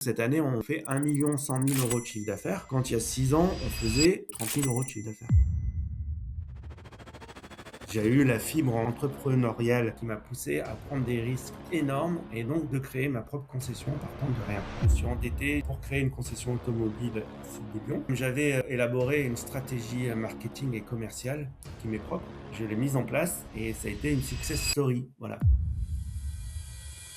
Cette année, on fait 1 100 000 euros de chiffre d'affaires. Quand il y a 6 ans, on faisait 30 000 euros de chiffre d'affaires. J'ai eu la fibre entrepreneuriale qui m'a poussé à prendre des risques énormes et donc de créer ma propre concession partant de rien. Je me suis endetté pour créer une concession automobile au sud de Lyon. J'avais élaboré une stratégie marketing et commerciale qui m'est propre. Je l'ai mise en place et ça a été une success story. Voilà.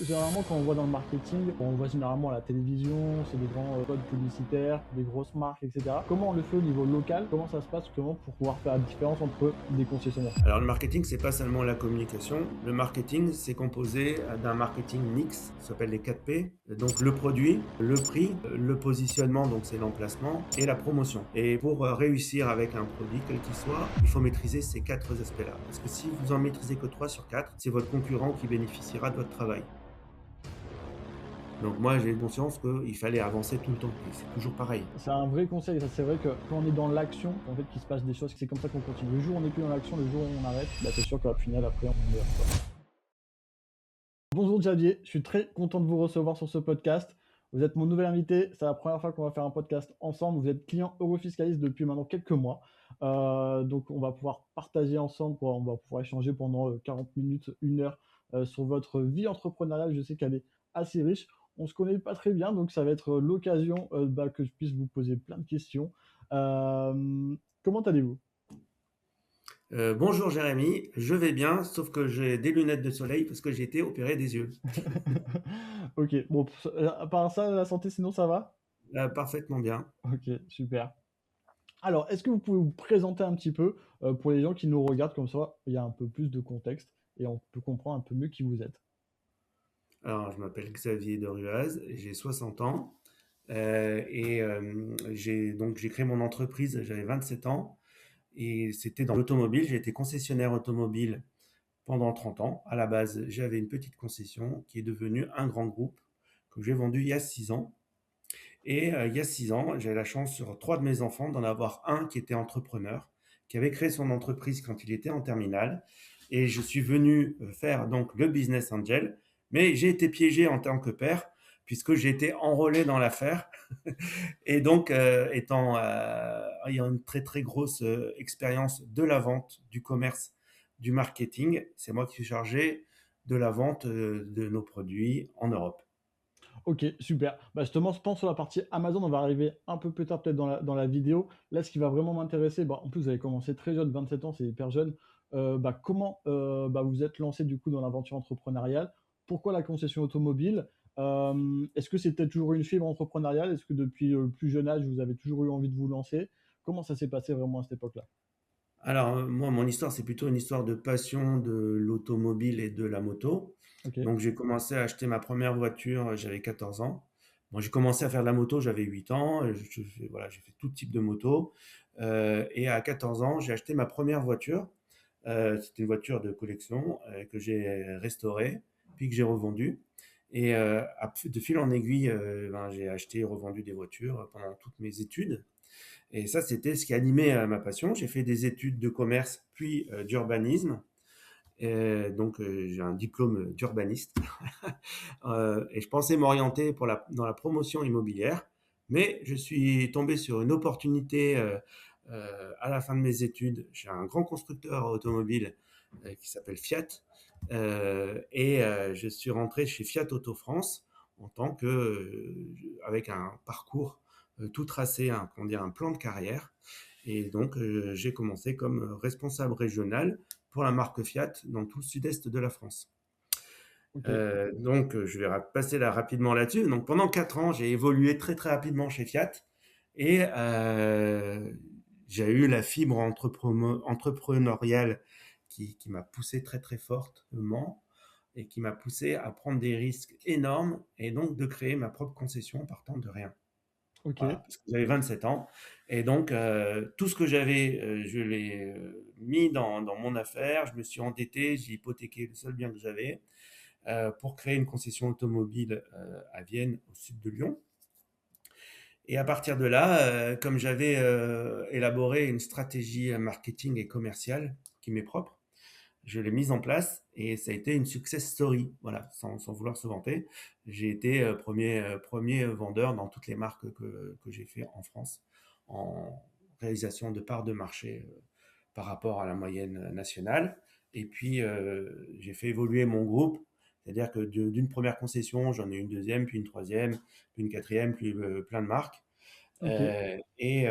Généralement, quand on voit dans le marketing, on voit généralement à la télévision, c'est des grands spots publicitaires, des grosses marques, etc. Comment on le fait au niveau local? Comment ça se passe justement pour pouvoir faire la différence entre des concessionnaires? Alors le marketing, c'est pas seulement la communication. Le marketing, c'est composé d'un marketing mix, ça s'appelle les 4 P. Donc le produit, le prix, le positionnement, donc c'est l'emplacement, et la promotion. Et pour réussir avec un produit, quel qu'il soit, il faut maîtriser ces 4 aspects-là. Parce que si vous en maîtrisez que 3 sur 4, c'est votre concurrent qui bénéficiera de votre travail. Donc moi, j'ai conscience qu'il fallait avancer tout le temps. Et c'est toujours pareil. C'est un vrai conseil, ça c'est vrai que quand on est dans l'action, en fait, qu'il se passe des choses, c'est comme ça qu'on continue. Le jour où on n'est plus dans l'action, le jour où on arrête, bah, c'est sûr qu'au final, après, on meurt, quoi. Bonjour Xavier, je suis très content de vous recevoir sur ce podcast. Vous êtes mon nouvel invité, c'est la première fois qu'on va faire un podcast ensemble. Vous êtes client Eurofiscalis depuis maintenant quelques mois. Donc on va pouvoir partager ensemble, on va pouvoir échanger pendant 40 minutes, 1 heure sur votre vie entrepreneuriale. Je sais qu'elle est assez riche. On ne se connaît pas très bien, donc ça va être l'occasion que je puisse vous poser plein de questions. Comment allez-vous? Bonjour Jérémy, je vais bien, sauf que j'ai des lunettes de soleil parce que j'ai été opéré des yeux. Ok, bon, à part ça, la santé, sinon ça va? Parfaitement bien. Ok, super. Alors, est-ce que vous pouvez vous présenter un petit peu pour les gens qui nous regardent comme ça, il y a un peu plus de contexte et on peut comprendre un peu mieux qui vous êtes. Alors, je m'appelle Xavier Doruaz, j'ai 60 ans j'ai créé mon entreprise, j'avais 27 ans et c'était dans l'automobile. J'ai été concessionnaire automobile pendant 30 ans. À la base, j'avais une petite concession qui est devenue un grand groupe que j'ai vendu il y a 6 ans. Et il y a 6 ans, j'ai la chance sur 3 de mes enfants d'en avoir un qui était entrepreneur, qui avait créé son entreprise quand il était en terminale. Et je suis venu faire donc le business angel, mais j'ai été piégé en tant que père, puisque j'ai été enrôlé dans l'affaire. Et donc, ayant une très très grosse expérience de la vente, du commerce, du marketing, c'est moi qui suis chargé de la vente de nos produits en Europe. Ok, super. Bah justement, je pense sur la partie Amazon, on va arriver un peu plus tard peut-être dans la vidéo. Là, ce qui va vraiment m'intéresser, bah, en plus, vous avez commencé très jeune, 27 ans, c'est hyper jeune. Bah, comment vous êtes lancé du coup dans l'aventure entrepreneuriale? Pourquoi la concession automobile? Est-ce que c'était toujours une fibre entrepreneuriale? Est-ce que depuis le plus jeune âge, vous avez toujours eu envie de vous lancer? Comment ça s'est passé vraiment à cette époque-là? Alors, moi, mon histoire, c'est plutôt une histoire de passion de l'automobile et de la moto. Ok. Donc, j'ai commencé à acheter ma première voiture, j'avais 14 ans. Bon, j'ai commencé à faire de la moto, j'avais 8 ans. Voilà, j'ai fait tout type de moto. Et à 14 ans, j'ai acheté ma première voiture. C'était une voiture de collection que j'ai restaurée, puis que j'ai revendue. Et de fil en aiguille, j'ai acheté et revendu des voitures pendant toutes mes études. Et ça, c'était ce qui animait ma passion. J'ai fait des études de commerce, puis d'urbanisme. J'ai un diplôme d'urbaniste. Et je pensais m'orienter dans la promotion immobilière. Mais je suis tombé sur une opportunité à la fin de mes études chez un grand constructeur automobile qui s'appelle Fiat. Je suis rentré chez Fiat Auto France en tant que, avec un parcours tout tracé, comment dire, un plan de carrière. Et donc, j'ai commencé comme responsable régional pour la marque Fiat dans tout le sud-est de la France. Ok. Je vais passer là rapidement là-dessus. Donc, pendant 4 ans, j'ai évolué très très rapidement chez Fiat et j'ai eu la fibre entrepreneuriale qui m'a poussé très très fortement et qui m'a poussé à prendre des risques énormes et donc de créer ma propre concession partant de rien. Ok. Voilà, parce que j'avais 27 ans. Et donc, tout ce que j'avais, je l'ai mis dans mon affaire. Je me suis endetté, j'ai hypothéqué le seul bien que j'avais pour créer une concession automobile à Vienne, au sud de Lyon. Et à partir de là, comme j'avais élaboré une stratégie marketing et commerciale qui m'est propre, je l'ai mise en place et ça a été une success story, voilà, sans vouloir se vanter. J'ai été premier vendeur dans toutes les marques que j'ai fait en France en réalisation de parts de marché par rapport à la moyenne nationale. Et puis, j'ai fait évoluer mon groupe, c'est-à-dire que d'une première concession, j'en ai une deuxième, puis une troisième, puis une quatrième, puis plein de marques. Ok. Et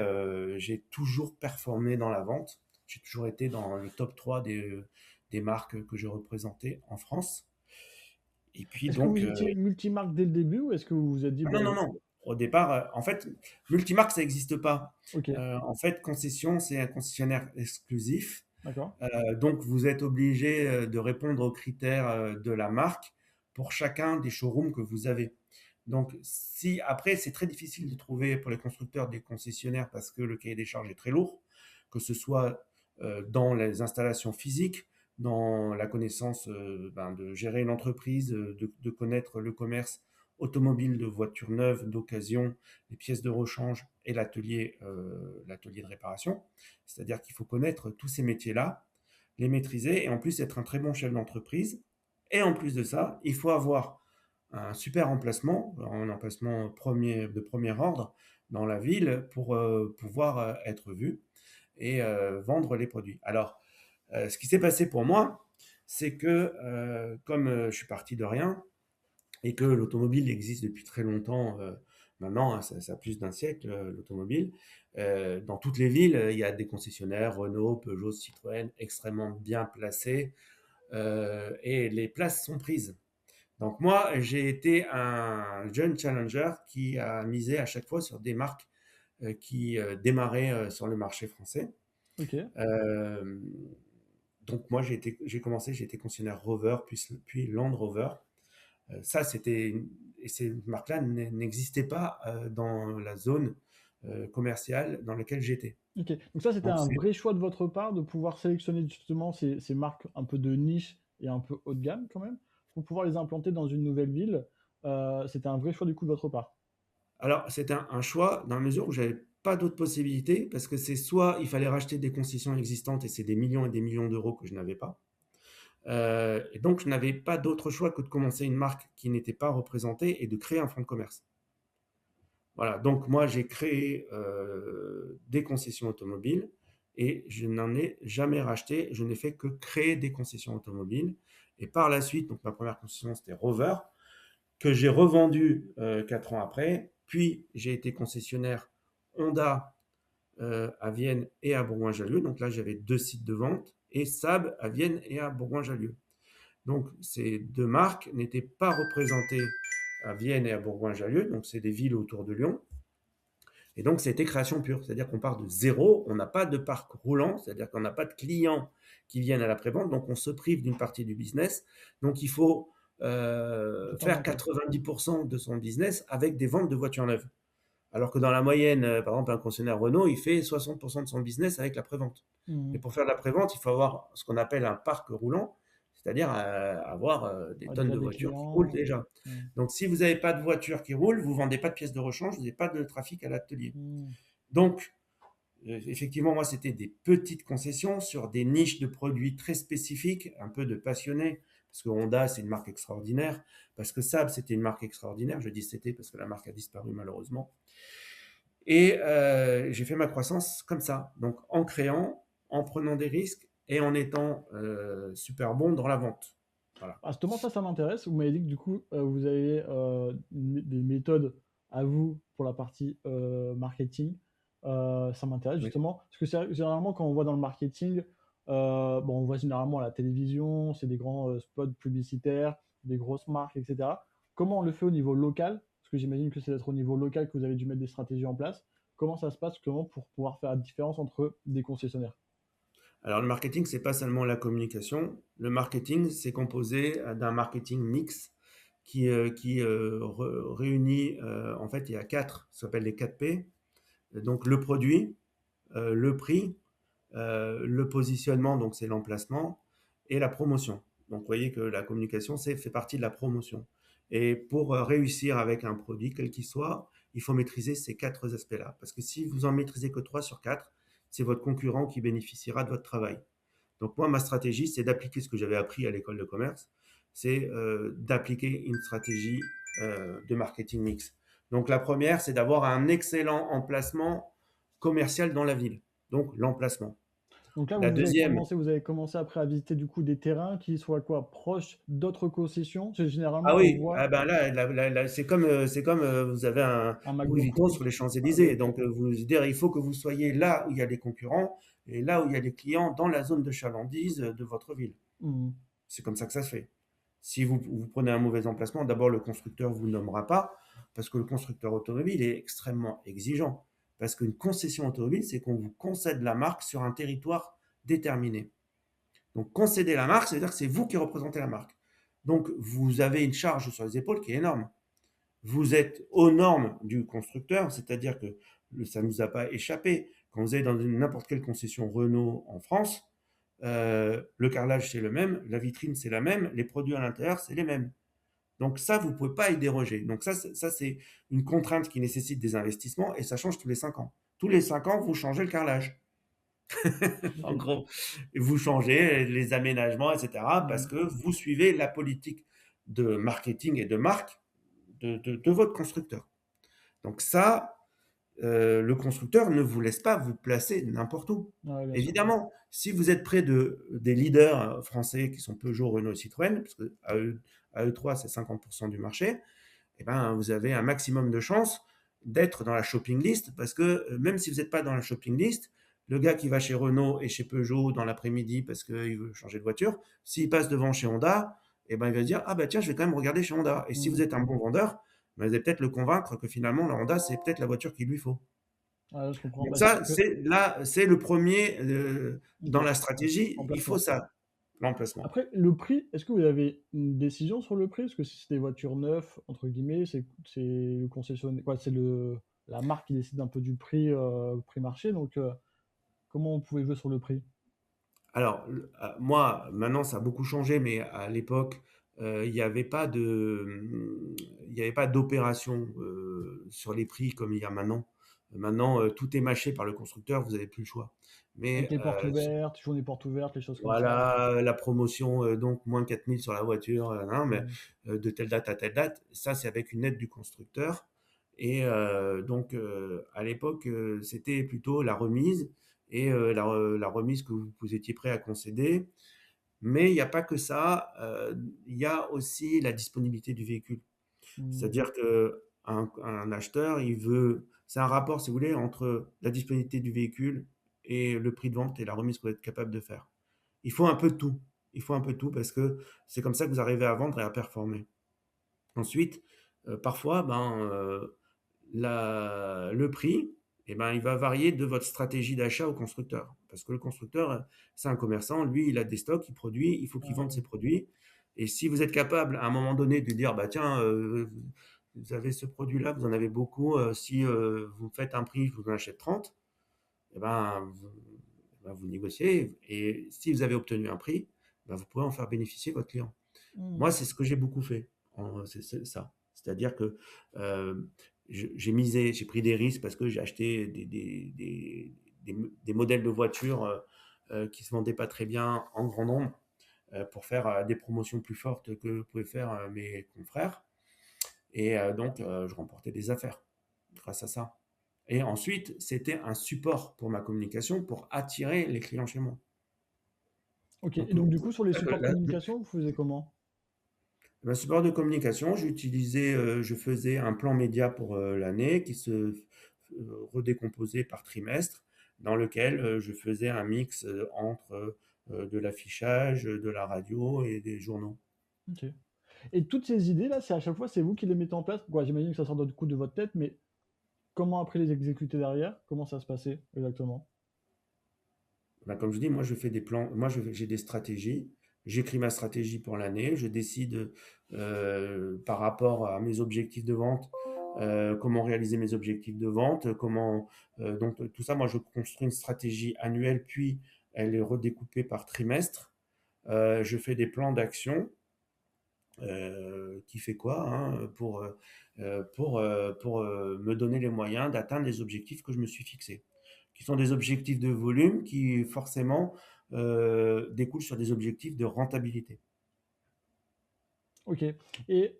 j'ai toujours performé dans la vente. J'ai toujours été dans le top 3 des marques que je représentais en France. Et puis Est-ce que donc, vous étiez multimarque dès le début ou est-ce que vous vous êtes dit, ah non, non, bon, non. Au départ, en fait, multimarque, ça n'existe pas. ok, En fait, concession, c'est un concessionnaire exclusif. d'accord. Donc, vous êtes obligé de répondre aux critères de la marque pour chacun des showrooms que vous avez. Donc, si après, c'est très difficile de trouver pour les constructeurs des concessionnaires parce que le cahier des charges est très lourd, que ce soit dans les installations physiques, dans la connaissance de gérer une entreprise, de connaître le commerce automobile de voitures neuves, d'occasion, les pièces de rechange et l'atelier de réparation. C'est-à-dire qu'il faut connaître tous ces métiers-là, les maîtriser et en plus être un très bon chef d'entreprise. Et en plus de ça, il faut avoir un super emplacement, un emplacement de premier ordre dans la ville pour pouvoir être vu et vendre les produits. Alors, ce qui s'est passé pour moi, c'est que comme je suis parti de rien et que l'automobile existe depuis très longtemps, maintenant, hein, ça a plus d'un siècle, l'automobile, dans toutes les villes, il y a des concessionnaires, Renault, Peugeot, Citroën, extrêmement bien placés, et les places sont prises. Donc moi, j'ai été un jeune challenger qui a misé à chaque fois sur des marques qui démarraient sur le marché français. Ok. Euh, donc moi, j'ai été concessionnaire Rover, puis Land Rover. Ça, et ces marques-là n'existaient pas dans la zone commerciale dans laquelle j'étais. Ok. Donc ça, c'était Donc un c'est vrai choix de votre part de pouvoir sélectionner justement ces marques un peu de niche et un peu haut de gamme quand même, pour pouvoir les implanter dans une nouvelle ville. C'était un vrai choix du coup de votre part. Alors, c'était un choix dans la mesure où j'avais pas d'autres possibilités parce que c'est soit il fallait racheter des concessions existantes et c'est des millions et des millions d'euros que je n'avais pas. Et donc, je n'avais pas d'autre choix que de commencer une marque qui n'était pas représentée et de créer un fonds de commerce. Voilà, donc moi j'ai créé des concessions automobiles et je n'en ai jamais racheté, je n'ai fait que créer des concessions automobiles. Et par la suite, donc ma première concession c'était Rover, que j'ai revendu 4 ans après, puis j'ai été concessionnaire Honda à Vienne et à Bourgoin-Jallieu, donc là j'avais deux sites de vente, et Saab à Vienne et à Bourgoin-Jallieu. Donc ces deux marques n'étaient pas représentées à Vienne et à Bourgoin-Jallieu, donc c'est des villes autour de Lyon. Et donc, c'était création pure. C'est-à-dire qu'on part de zéro, on n'a pas de parc roulant, c'est-à-dire qu'on n'a pas de clients qui viennent à la prévente, donc on se prive d'une partie du business. Donc, il faut Tout faire inventer. 90% de son business avec des ventes de voitures neuves. Alors que dans la moyenne, par exemple, un concessionnaire Renault, il fait 60% de son business avec la prévente. Mais Mhm. pour faire de la prévente, il faut avoir ce qu'on appelle un parc roulant, c'est-à-dire avoir des Ouais, tonnes déjà de des voitures qui roulent clients. déjà. Mhm. Donc, si vous n'avez pas de voitures qui roulent, vous ne vendez pas de pièces de rechange, vous n'avez pas de trafic à l'atelier. Mhm. Donc, effectivement, moi, c'était des petites concessions sur des niches de produits très spécifiques, un peu de passionnés, parce que Honda, c'est une marque extraordinaire, parce que Saab, c'était une marque extraordinaire. Je dis c'était parce que la marque a disparu malheureusement. Et j'ai fait ma croissance comme ça, donc en créant, en prenant des risques et en étant super bon dans la vente. Voilà. Ah, justement, ça m'intéresse. Vous m'avez dit que du coup, vous avez des méthodes à vous pour la partie marketing. Ça m'intéresse Oui. justement. Parce que généralement, quand on voit dans le marketing, bon, on voit généralement à la télévision, c'est des grands spots publicitaires, des grosses marques, etc. Comment on le fait au niveau local? Parce que j'imagine que c'est d'être au niveau local que vous avez dû mettre des stratégies en place. Comment ça se passe comment pour pouvoir faire la différence entre des concessionnaires? Alors le marketing, c'est pas seulement la communication. Le marketing, c'est composé d'un marketing mix qui réunit, en fait, il y a quatre, ça s'appelle les 4 P. Donc le produit, le prix, le positionnement, donc c'est l'emplacement, et la promotion. Donc vous voyez que la communication, c'est fait partie de la promotion. Et pour réussir avec un produit, quel qu'il soit, il faut maîtriser ces quatre aspects-là. Parce que si vous en maîtrisez que 3 sur 4, c'est votre concurrent qui bénéficiera de votre travail. Donc moi, ma stratégie, c'est d'appliquer ce que j'avais appris à l'école de commerce, c'est d'appliquer une stratégie de marketing mix. Donc la première, c'est d'avoir un excellent emplacement commercial dans la ville. Donc l'emplacement. Donc là, La deuxième, vous avez commencé après à visiter du coup des terrains qui soient quoi? Proches d'autres concessions? C'est ah généralement on oui, voit ah ben là, c'est comme vous avez un un Louis McDo. Vuitton sur les Ah Champs-Élysées. oui, Donc vous dire, il faut que vous soyez là où il y a des concurrents et là où il y a des clients dans la zone de chalandise de votre ville. mmh. C'est comme ça que ça se fait. Si vous prenez un mauvais emplacement, d'abord le constructeur ne vous nommera pas, parce que le constructeur automobile est extrêmement exigeant. Parce qu'une concession automobile, c'est qu'on vous concède la marque sur un territoire déterminé. Donc concéder la marque, c'est-à-dire que c'est vous qui représentez la marque. Donc vous avez une charge sur les épaules qui est énorme. Vous êtes aux normes du constructeur, c'est-à-dire que ça ne nous a pas échappé. Quand vous allez dans n'importe quelle concession Renault en France, le carrelage c'est le même, la vitrine c'est la même, les produits à l'intérieur c'est les mêmes. Donc ça, vous ne pouvez pas y déroger. Donc ça c'est une contrainte qui nécessite des investissements et ça change tous les 5 ans. Tous les 5 ans, vous changez le carrelage. En OK. gros, vous changez les aménagements, etc. parce Mmh. que vous suivez la politique de marketing et de marque de votre constructeur. Donc ça, le constructeur ne vous laisse pas vous placer n'importe où. Ouais, bien sûr. Évidemment, si vous êtes près des leaders français qui sont Peugeot, Renault et Citroën, parce qu'à eux trois, c'est 50% du marché, eh ben, vous avez un maximum de chances d'être dans la shopping list parce que même si vous n'êtes pas dans la shopping list, le gars qui va chez Renault et chez Peugeot dans l'après-midi parce qu'il veut changer de voiture, s'il passe devant chez Honda, eh ben, il va se dire ah bah tiens, je vais quand même regarder chez Honda. Et si vous Mmh. êtes un bon vendeur, ben, vous allez peut-être le convaincre que finalement la Honda c'est peut-être la voiture qu'il lui faut. Ouais, je comprends. Donc Bah, ça, surtout que c'est le premier OK, dans la stratégie, il faut emplacement. ça, l'emplacement. Après, le prix, est-ce que vous avez une décision sur le prix? Parce que si c'est des voitures «neuves» entre guillemets, c'est le concessionnaire quoi, c'est le la marque qui décide un peu du prix marché donc comment vous pouvez jouer sur le prix? Alors, moi, maintenant, ça a beaucoup changé, mais à l'époque, il n'y avait pas il y avait pas d'opération sur les prix comme il y a maintenant. Maintenant, tout est mâché par le constructeur, vous n'avez plus le choix. Avec Mais les portes ouvertes, journée portes ouvertes, les choses comme ça? voilà, la promotion, donc moins 4 000 sur la voiture, hein, mais Mmh. de telle date à telle date, ça, c'est avec une aide du constructeur. Et donc, à l'époque, c'était plutôt la remise et la remise que vous étiez prêt à concéder. Mais il n'y a pas que ça, il y a aussi la disponibilité du véhicule. Mmh. C'est-à-dire qu'un acheteur, c'est un rapport, si vous voulez, entre la disponibilité du véhicule et le prix de vente et la remise que vous êtes capable de faire. Il faut un peu de tout. Il faut un peu de tout parce que c'est comme ça que vous arrivez à vendre et à performer. Ensuite, parfois, le prix, eh ben, il va varier de votre stratégie d'achat au constructeur. Parce que le constructeur, c'est un commerçant, lui, il a des stocks, il produit, il faut qu'il Ah vende ses oui. produits. Et si vous êtes capable, à un moment donné, de dire, bah tiens, vous avez ce produit-là, vous en avez beaucoup, si vous faites un prix, je vous en achète 30, eh vous négociez. Et si vous avez obtenu un prix, ben, vous pourrez en faire bénéficier votre client. Mmh. Moi, c'est ce que j'ai beaucoup fait. C'est ça. C'est-à-dire que euh, j'ai misé, j'ai pris des risques parce que j'ai acheté des modèles de voitures qui se vendaient pas très bien en grand nombre pour faire des promotions plus fortes que pouvaient faire mes confrères. Et donc, je remportais des affaires grâce à ça. Et ensuite, c'était un support pour ma communication pour attirer les clients chez moi. OK et Donc, donc du coup sur les supports de communication, vous faisiez comment? le support de communication, je faisais un plan média pour l'année qui se redécomposait par trimestre, dans lequel je faisais un mix entre de l'affichage, de la radio et des journaux. OK et toutes ces idées-là, c'est à chaque fois, c'est vous qui les mettez en place? Quoi, j'imagine que ça sort du coup de votre tête, mais comment après les exécuter derrière? Comment ça se passait exactement? Ben, comme je dis, moi je fais des plans, moi j'ai des stratégies, j'écris ma stratégie pour l'année, je décide par rapport à mes objectifs de vente, comment réaliser mes objectifs de vente, donc tout ça, moi je construis une stratégie annuelle, puis elle est redécoupée par trimestre. Je fais des plans d'action qui fait quoi hein, pour me donner les moyens d'atteindre les objectifs que je me suis fixés, qui sont des objectifs de volume qui forcément découle sur des objectifs de rentabilité. OK. Et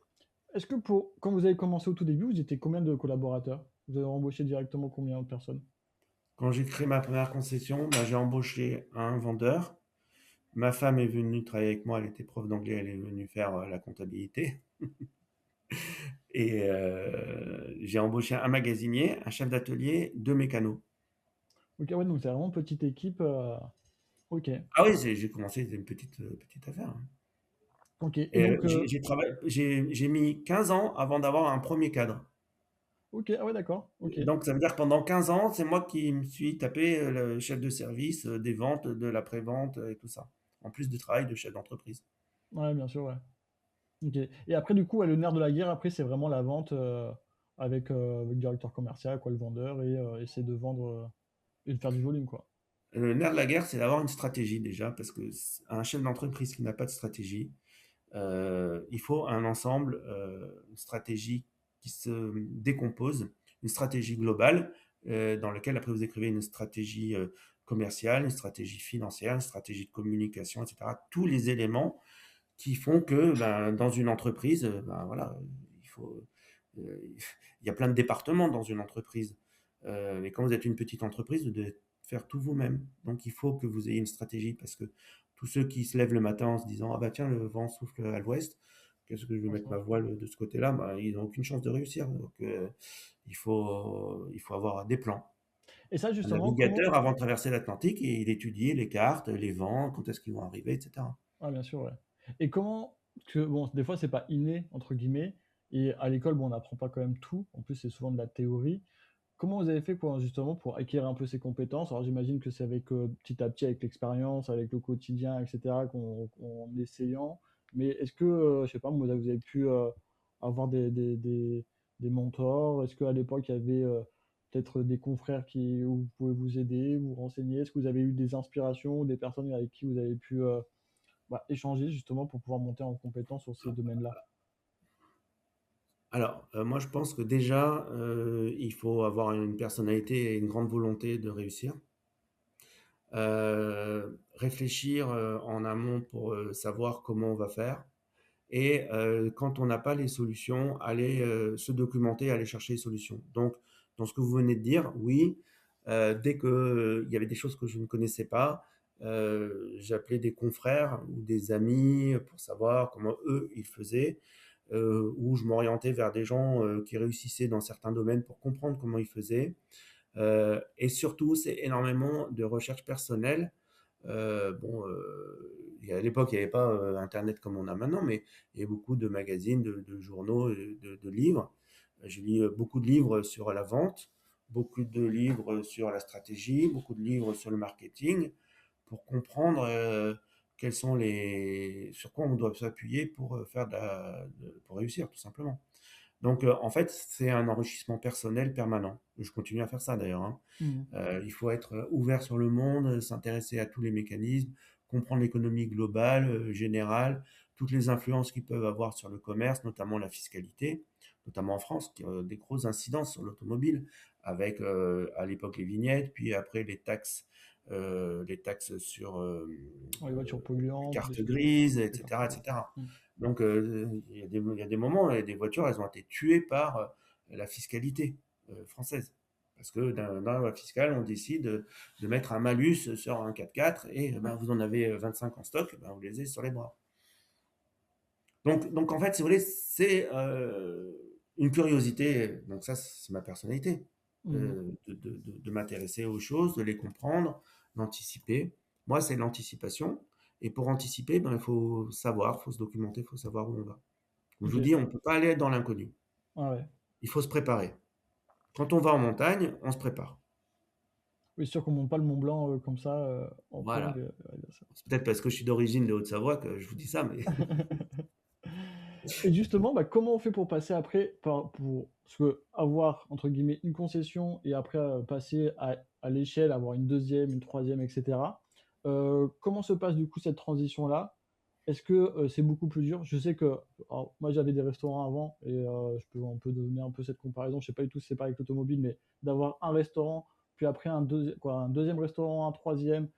est-ce que quand vous avez commencé au tout début, vous étiez combien de collaborateurs? Vous avez embauché directement combien de personnes? Quand j'ai créé ma première concession, bah, j'ai embauché un vendeur. Ma femme est venue travailler avec moi, elle était prof d'anglais, elle est venue faire la comptabilité. Et j'ai embauché un magasinier, un chef d'atelier, deux mécanos. OK, ouais, donc c'est vraiment une petite équipe, OK. Ah oui, j'ai commencé, c'était une petite affaire, hein. OK et Et donc j'ai mis 15 ans avant d'avoir un premier cadre. OK, ah ouais, d'accord, OK. Donc ça veut dire que pendant 15 ans, c'est moi qui me suis tapé le chef de service, des ventes, de la prévente et tout ça. En plus du travail de chef d'entreprise. Ouais, bien sûr, ouais. OK et après du coup, ouais, le nerf de la guerre après, c'est vraiment la vente, avec le directeur commercial, quoi, le vendeur et essayer de vendre, et de faire du volume, quoi. Le nerf de la guerre, c'est d'avoir une stratégie déjà, parce que un chef d'entreprise qui n'a pas de stratégie, il faut un ensemble, une stratégie qui se décompose, une stratégie globale, dans laquelle après vous écrivez une stratégie commerciale, une stratégie financière, une stratégie de communication, etc. Tous les éléments qui font que ben, dans une entreprise, ben, voilà, il faut, il y a plein de départements dans une entreprise. Mais quand vous êtes une petite entreprise, vous devez faire tout vous-même. Donc il faut que vous ayez une stratégie parce que tous ceux qui se lèvent le matin en se disant ah bah tiens le vent souffle à l'ouest, qu'est-ce que je vais Ouais, c'est mettre vrai. ma voile de ce côté-là, bah, ils n'ont aucune chance de réussir. Donc il faut avoir des plans. Et ça Un justement, comment navigateur avant de traverser l'Atlantique, il étudie les cartes, les vents, quand est-ce qu'ils vont arriver, etc. ah bien sûr, ouais. Et comment parce que bon, des fois, c'est pas «inné» entre guillemets et à l'école, bon, on n'apprend pas quand même tout. En plus, c'est souvent de la théorie. Comment vous avez fait quoi, justement, pour acquérir un peu ces compétences? Alors j'imagine que c'est avec, petit à petit, avec l'expérience, avec le quotidien et cetera, qu'en essayant. Mais est-ce que, je sais pas, vous avez pu, avoir des mentors? Est-ce qu'à l'époque, il y avait, peut-être des confrères où vous pouvez vous aider, vous renseigner? Est-ce que vous avez eu des inspirations ou des personnes avec qui vous avez pu, échanger justement pour pouvoir monter en compétence sur ces domaines-là? Alors, moi je pense que déjà, il faut avoir une personnalité et une grande volonté de réussir. Réfléchir, en amont pour, savoir comment on va faire et quand on n'a pas les solutions, aller, se documenter, aller chercher les solutions. Donc dans ce que vous venez de dire, oui, dès que, il y avait des choses que je ne connaissais pas, j'appelais des confrères ou des amis pour savoir comment eux, ils faisaient, ou je m'orientais vers des gens, qui réussissaient dans certains domaines pour comprendre comment ils faisaient. Et surtout, c'est énormément de recherche personnelle. Bon, à l'époque, il n'y avait pas Internet comme on a maintenant, mais il y avait beaucoup de magazines, de journaux, de livres. J'ai lu beaucoup de livres sur la vente, beaucoup de livres sur la stratégie, beaucoup de livres sur le marketing, pour comprendre sur quoi on doit s'appuyer pour pour réussir, tout simplement. Donc, en fait, c'est un enrichissement personnel permanent. Je continue à faire ça d'ailleurs, hein. Mmh. Il faut être ouvert sur le monde, s'intéresser à tous les mécanismes, comprendre l'économie globale, générale, toutes les influences qu'ils peuvent avoir sur le commerce, notamment la fiscalité, notamment en France, qui a des grosses incidences sur l'automobile, avec à l'époque les vignettes, puis après les taxes sur Ouais, les voitures les polluantes, des cartes choses grises, les cartes etc., polluantes. etc. Mmh. Donc il y a des moments, des voitures, elles ont été tuées par la fiscalité française. Parce que dans la loi fiscale, on décide de mettre un malus sur un 4x4 et ben, vous en avez 25 en stock, ben, vous les avez sur les bras. Donc en fait, si vous voulez, c'est une curiosité. Donc ça, c'est ma personnalité. Mmh. De m'intéresser aux choses, de les comprendre, d'anticiper. Moi, c'est l'anticipation. Et pour anticiper, ben, il faut savoir, il faut se documenter, il faut savoir où on va. Comme je vous OK. dis, on ne peut pas aller dans l'inconnu. Ah ouais. Il faut se préparer. Quand on va en montagne, on se prépare. Oui, c'est sûr qu'on monte pas le Mont Blanc, comme ça, en pong, Voilà. ouais, bien sûr. C'est peut-être parce que je suis d'origine de Haute-Savoie que je vous dis ça, mais Et justement, comment on fait pour passer après parce qu'avoir entre guillemets «une concession» et après, passer à l'échelle, avoir une deuxième, une troisième, et cetera. Comment se passe du coup cette transition-là? Est-ce que, c'est beaucoup plus dur? Je sais que alors moi j'avais des restaurants avant et on peut donner un peu cette comparaison. Je sais pas du tout si c'est pareil avec l'automobile, mais d'avoir un restaurant, puis après un 2e restaurant, un troisième.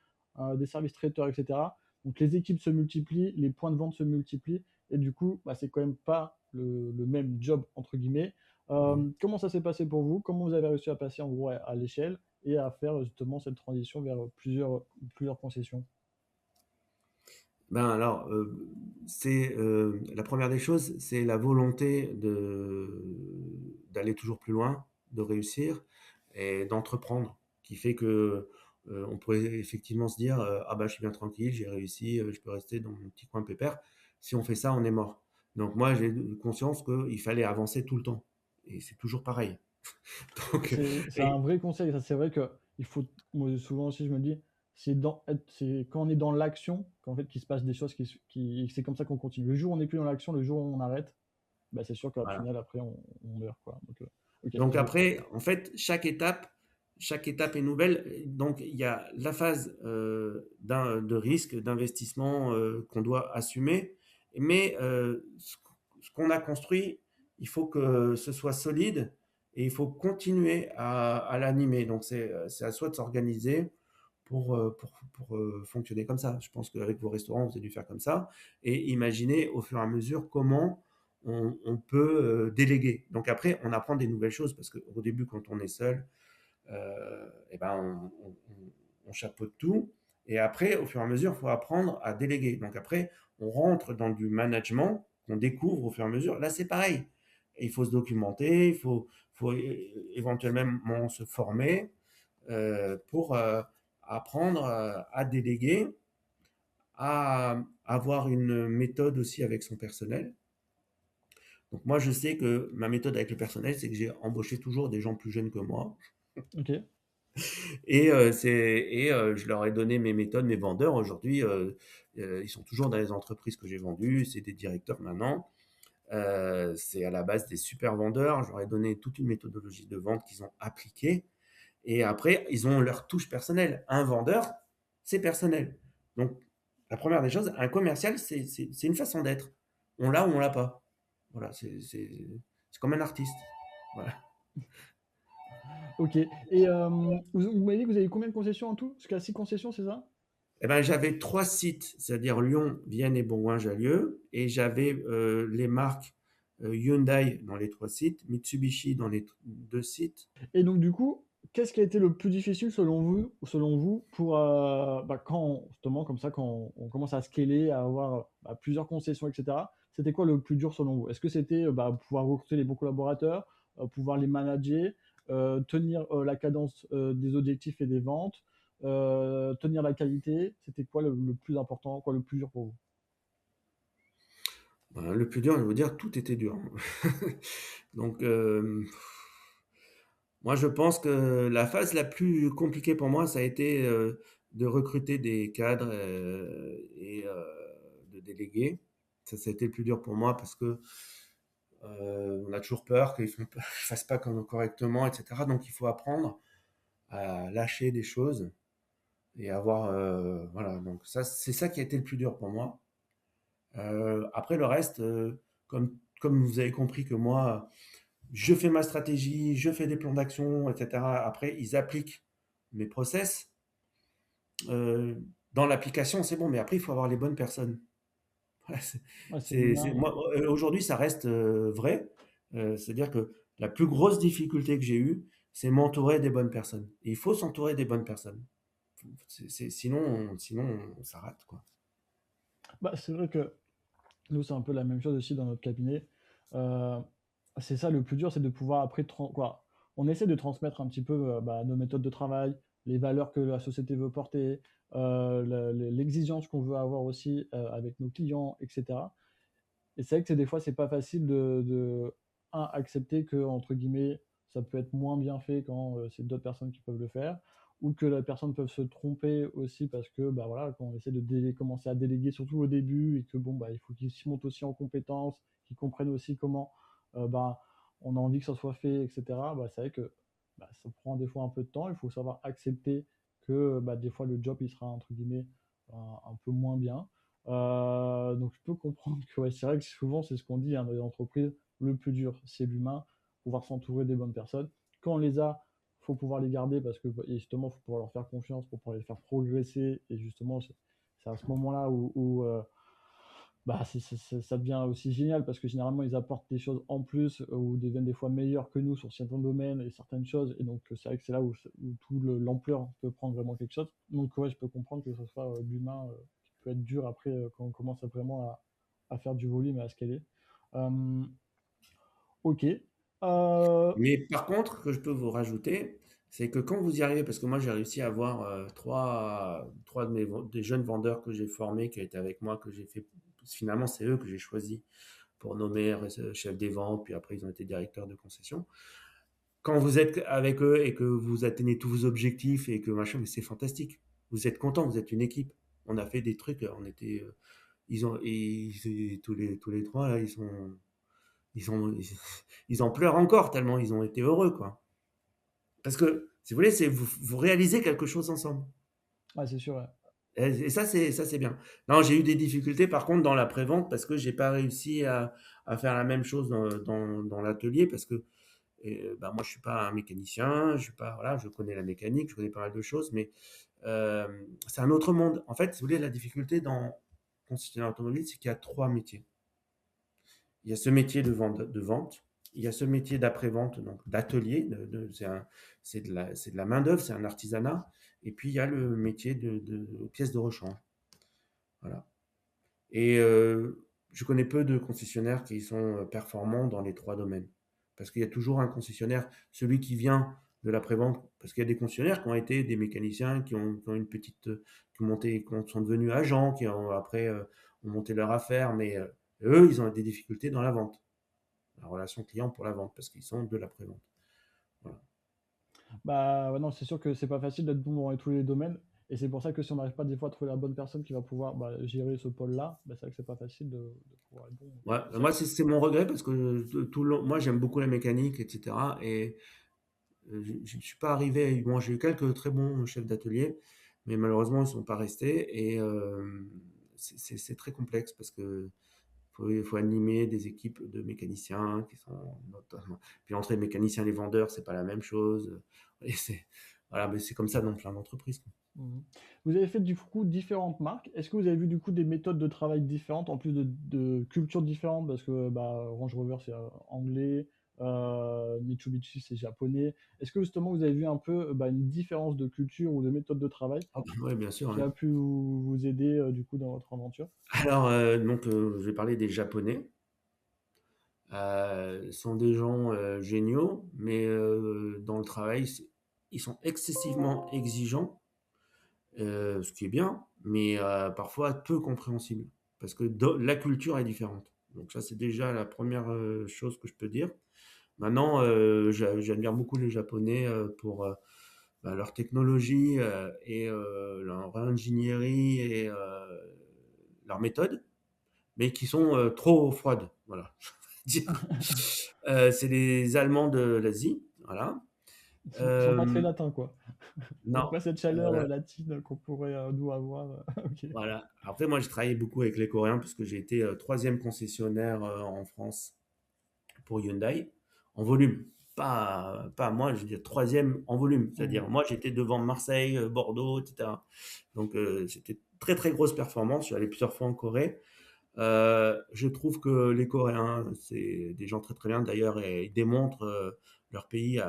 des services traiteurs, etc. Donc les équipes se multiplient, les points de vente se multiplient, et du coup, bah, c'est quand même pas le même job, entre guillemets. Mhm. Comment ça s'est passé pour vous? Comment vous avez réussi à passer en gros à l'échelle et à faire justement cette transition vers plusieurs concessions? Ben alors, c'est la première des choses, c'est la volonté d'aller toujours plus loin, de réussir et d'entreprendre, qui fait que on pourrait effectivement se dire ah bah je suis bien tranquille, j'ai réussi, je peux rester dans mon petit coin pépère. Si on fait ça, on est mort. Donc moi, j'ai conscience qu'il fallait avancer tout le temps. Et c'est toujours pareil. Donc, C'est un et vrai conseil, ça c'est vrai que il faut, moi souvent aussi je me dis, c'est quand on est dans l'action qu'en fait qu'il se passe des choses c'est comme ça qu'on continue. Le jour où on n'est plus dans l'action, le jour où on arrête, bah, c'est sûr qu'au voilà. final après on meurt quoi. Donc, ok, Donc après, en fait, chaque étape est nouvelle. Donc il y a la phase de risque, d'investissement qu'on doit assumer. Mais ce qu'on a construit, il faut que ce soit solide et il faut continuer à l'animer. Donc c'est à soi de s'organiser pour fonctionner comme ça. Je pense qu'avec vos restaurants, vous avez dû faire comme ça. Et imaginer au fur et à mesure comment on peut déléguer. Donc après, on apprend des nouvelles choses parce qu'au début, quand on est seul, eh ben on chapeaute tout. Et après, au fur et à mesure, il faut apprendre à déléguer. Donc après, on rentre dans du management qu'on découvre au fur et à mesure. Là, c'est pareil. Et il faut se documenter, faut éventuellement se former pour apprendre à déléguer, à avoir une méthode aussi avec son personnel. Donc moi, je sais que ma méthode avec le personnel, c'est que j'ai embauché toujours des gens plus jeunes que moi. ok. Je leur ai donné mes méthodes, mes vendeurs. Aujourd'hui, ils sont toujours dans les entreprises que j'ai vendues. C'est des directeurs maintenant. C'est à la base des super vendeurs. Je leur ai donné toute une méthodologie de vente qu'ils ont appliquée. Et après, ils ont leur touche personnelle. Un vendeur, c'est personnel. Donc, la première des choses, un commercial, c'est une façon d'être. On l'a ou on l'a pas. Voilà, c'est comme un artiste. Voilà. Ok. Et vous m'avez dit que vous avez combien de concessions en tout? Jusqu'à 6 concessions, c'est ça? Eh ben, j'avais trois sites, c'est-à-dire Lyon, Vienne et Bourgoin-Jallieu. Et j'avais les marques Hyundai dans les trois sites, Mitsubishi dans les deux sites. Et donc du coup, qu'est-ce qui a été le plus difficile selon vous pour bah, quand justement comme ça quand on commence à scaler, à avoir bah, plusieurs concessions, etc. C'était quoi le plus dur selon vous? Est-ce que c'était bah, pouvoir recruter les bons collaborateurs, pouvoir les manager, tenir la cadence des objectifs et des ventes, tenir la qualité? C'était quoi le plus important, quoi le plus dur pour vous? Ben, le plus dur, je vais vous dire, tout était dur. Donc, moi, je pense que la phase la plus compliquée pour moi, ça a été de recruter des cadres et de déléguer. Ça a été le plus dur pour moi parce que on a toujours peur qu'ils ne fassent pas correctement, etc. Donc, il faut apprendre à lâcher des choses et avoir, voilà. Donc, ça, c'est ça qui a été le plus dur pour moi. Après, le reste, comme vous avez compris que moi, je fais ma stratégie, je fais des plans d'action, etc. Après, ils appliquent mes process. Euh, dans l'application, c'est bon, mais après, il faut avoir les bonnes personnes. Voilà, Ouais, c'est l'humain. moi, aujourd'hui, ça reste vrai. C'est-à-dire que la plus grosse difficulté que j'ai eue, c'est m'entourer des bonnes personnes. Et il faut s'entourer des bonnes personnes. Sinon, ça rate, quoi. Bah, c'est vrai que nous, c'est un peu la même chose aussi dans notre cabinet. Euh, c'est ça le plus dur, c'est de pouvoir après, quoi. On essaie de transmettre un petit peu bah, nos méthodes de travail, les valeurs que la société veut porter, l'exigence qu'on veut avoir aussi avec nos clients, etc. Et c'est vrai que des fois, c'est pas facile accepter que, entre guillemets, ça peut être moins bien fait quand c'est d'autres personnes qui peuvent le faire, ou que la personne peut se tromper aussi parce que, bah voilà, quand on essaie de commencer à déléguer, surtout au début, et que bon, bah, il faut qu'ils se montent aussi en compétences, qu'ils comprennent aussi comment, bah, on a envie que ça soit fait, etc. Bah, c'est vrai que bah, ça prend des fois un peu de temps. Il faut savoir accepter que bah, des fois le job il sera entre guillemets un peu moins bien. Donc je peux comprendre que ouais, c'est vrai que souvent c'est ce qu'on dit hein, dans les entreprises, le plus dur c'est l'humain, pouvoir s'entourer des bonnes personnes. Quand on les a, faut pouvoir les garder parce que et justement, faut pouvoir leur faire confiance pour pouvoir les faire progresser. Et justement, c'est à ce moment-là où bah, ça devient aussi génial parce que généralement, ils apportent des choses en plus ou deviennent des fois meilleurs que nous sur certains domaines et certaines choses. Et donc, c'est vrai que c'est là où tout l'ampleur peut prendre vraiment quelque chose. Donc, ouais, je peux comprendre que ce soit l'humain qui peut être dur après quand on commence vraiment à faire du volume et à scaler. Euh, ok. Mais par contre, que je peux vous rajouter, c'est que quand vous y arrivez, parce que moi j'ai réussi à avoir trois des jeunes vendeurs que j'ai formés, qui étaient avec moi, que j'ai fait, finalement c'est eux que j'ai choisis pour nommer chef des ventes, puis après ils ont été directeurs de concession. Quand vous êtes avec eux et que vous atteignez tous vos objectifs et que machin, mais c'est fantastique. Vous êtes content, vous êtes une équipe. On a fait des trucs, on était, ils ont, tous les trois là, ils ont, ils en pleurent encore tellement ils ont été heureux, quoi. Parce que, si vous voulez, c'est vous réalisez quelque chose ensemble. Ouais, c'est sûr. Ouais. Et ça, c'est bien. Non, j'ai eu des difficultés par contre dans la prévente parce que j'ai pas réussi à faire la même chose dans l'atelier parce que bah, moi je suis pas un mécanicien, je suis pas voilà, je connais la mécanique, je connais pas mal de choses, mais euh, c'est un autre monde. En fait, si vous voulez, la difficulté dans concessionnaire automobile, c'est qu'il y a trois métiers. Il y a ce métier de vente, il y a ce métier d'après-vente, donc d'atelier, c'est de la main-d'œuvre, c'est un artisanat, et puis il y a le métier de pièces de rechange. Voilà. Et je connais peu de concessionnaires qui sont performants dans les trois domaines. Parce qu'il y a toujours un concessionnaire, celui qui vient de l'après-vente, parce qu'il y a des concessionnaires qui ont été des mécaniciens, qui ont une petite, qui ont monté, qui sont devenus agents, qui ont après ont monté leur affaire, mais eux, ils ont des difficultés dans la vente, la relation client pour la vente, parce qu'ils sont de l'après-vente. Voilà. Bah ouais, non, c'est sûr que c'est pas facile d'être bon dans tous les domaines. Et c'est pour ça que si on n'arrive pas des fois à trouver la bonne personne qui va pouvoir gérer ce pôle-là, bah, c'est vrai que c'est pas facile de pouvoir être bon. Ouais, C'est sûr. moi, c'est mon regret parce que moi, j'aime beaucoup la mécanique, etc. Et je ne suis pas arrivé. Bon, j'ai eu quelques très bons chefs d'atelier, mais malheureusement, ils ne sont pas restés. Et c'est très complexe parce que faut animer des équipes de mécaniciens qui sont notamment. Puis entre les mécaniciens et les vendeurs, c'est pas la même chose. Et voilà, mais c'est comme ça dans plein d'entreprises, quoi. Mhm. Vous avez fait du coup différentes marques. Est-ce que vous avez vu du coup des méthodes de travail différentes en plus de cultures différentes? Parce que Range Rover c'est anglais, Mitsubishi c'est japonais. Est-ce que justement vous avez vu un peu une différence de culture ou de méthode de travail Ah, ouais, bien sûr, qui hein. a pu vous aider du coup dans votre aventure? Alors, donc, je vais parler des Japonais. Sont des gens géniaux, mais dans le travail, ils sont excessivement exigeants, ce qui est bien, mais parfois peu compréhensible, parce que la culture est différente. Donc ça, c'est déjà la première chose que je peux dire. Maintenant, j'admire beaucoup les Japonais pour leur technologie et leur ingénierie et leur méthode, mais qui sont trop froides. Voilà. Dire. C'est les Allemands de l'Asie, voilà. Ils sont pas très Euh, latins quoi. Donc non, pas cette chaleur euh, latine qu'on pourrait nous avoir. Ok. voilà. Après, moi, j'ai travaillé beaucoup avec les Coréens puisque j'ai été troisième concessionnaire en France pour Hyundai en volume. Pas moi, je veux dire troisième en volume. Mhm. C'est-à-dire, moi, j'étais devant Marseille, Bordeaux, etc. Donc, c'était très, très grosse performance. Je suis allé plusieurs fois en Corée. Je trouve que les Coréens, c'est des gens très très bien d'ailleurs et ils démontrent leur pays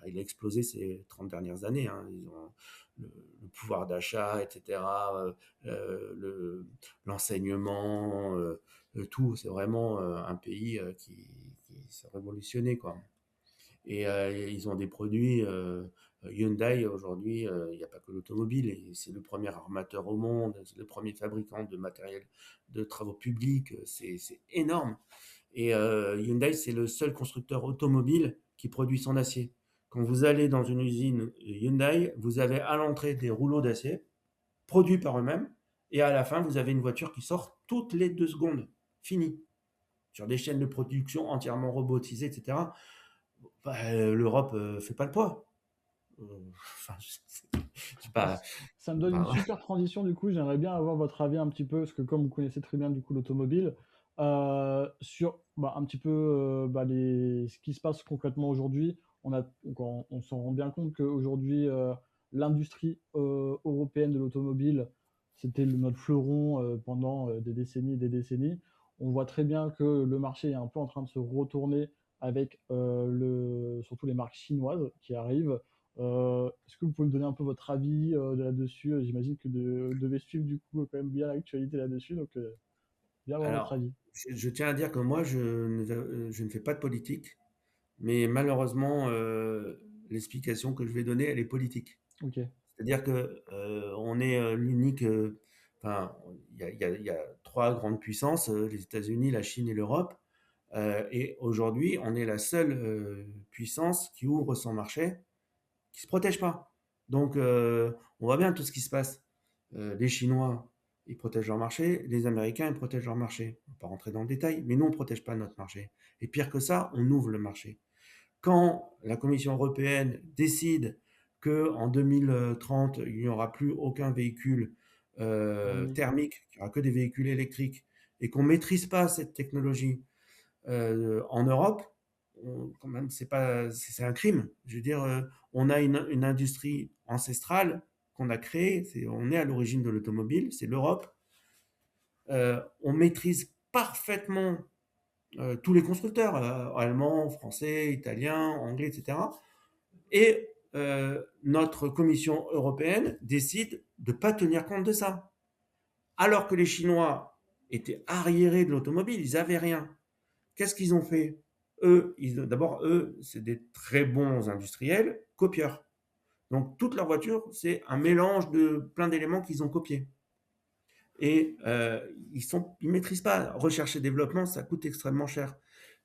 il a explosé ces 30 dernières années, hein. Ils ont le pouvoir d'achat, etc. L'enseignement, tout. C'est vraiment un pays qui s'est révolutionné, quoi. Et ils ont des produits. Hyundai aujourd'hui, il n'y a pas que l'automobile, c'est le premier armateur au monde, c'est le premier fabricant de matériel de travaux publics, c'est énorme. Et Hyundai, c'est le seul constructeur automobile qui produit son acier. Quand vous allez dans une usine Hyundai, vous avez à l'entrée des rouleaux d'acier produits par eux-mêmes, et à la fin, vous avez une voiture qui sort toutes les 2 secondes. Fini. Sur des chaînes de production entièrement robotisées, etc. Bah, l'Europe fait pas le poids. Enfin, je sais Bah, pas. ça me donne une Enfin, super transition du coup. J'aimerais bien avoir votre avis un petit peu, parce que comme vous connaissez très bien du coup l'automobile, sur un petit peu ce qui se passe concrètement aujourd'hui on s'en rend bien compte qu'aujourd'hui, l'industrie européenne de l'automobile, c'était notre fleuron pendant des décennies et des décennies. On voit très bien que le marché est un peu en train de se retourner avec surtout les marques chinoises qui arrivent. Est-ce que vous pouvez me donner un peu votre avis là-dessus? J'imagine que vous devez suivre du coup quand même bien l'actualité là-dessus, donc bien avoir votre Alors, avis. je tiens à dire que moi, je ne fais pas de politique, mais malheureusement, l'explication que je vais donner, elle est politique. Ok. C'est-à-dire que on est l'unique. Enfin, il y a trois grandes puissances, les États-Unis, la Chine et l'Europe. Et aujourd'hui, on est la seule puissance qui ouvre son marché, qui se protège pas. Donc, on voit bien tout ce qui se passe. Les Chinois, ils protègent leur marché. Les Américains, ils protègent leur marché. On va pas rentrer dans le détail, mais nous, on ne protège pas notre marché. Et pire que ça, on ouvre le marché. Quand la Commission européenne décide qu'en 2030, il n'y aura plus aucun véhicule Thermique. thermique, qu'il n'y aura que des véhicules électriques, et qu'on ne maîtrise pas cette technologie en Europe, quand même, c'est un crime. Je veux dire, on a une industrie ancestrale qu'on a créée, on est à l'origine de l'automobile, c'est l'Europe. On maîtrise parfaitement tous les constructeurs, allemands, français, italiens, anglais, etc. Et notre Commission européenne décide de ne pas tenir compte de ça. Alors que les Chinois étaient arriérés de l'automobile, ils n'avaient rien. Qu'est-ce qu'ils ont fait? D'abord, eux, c'est des très bons industriels, copieurs. Donc, toute leur voiture, c'est un mélange de plein d'éléments qu'ils ont copiés. Et ils maîtrisent pas. Recherche et développement, ça coûte extrêmement cher.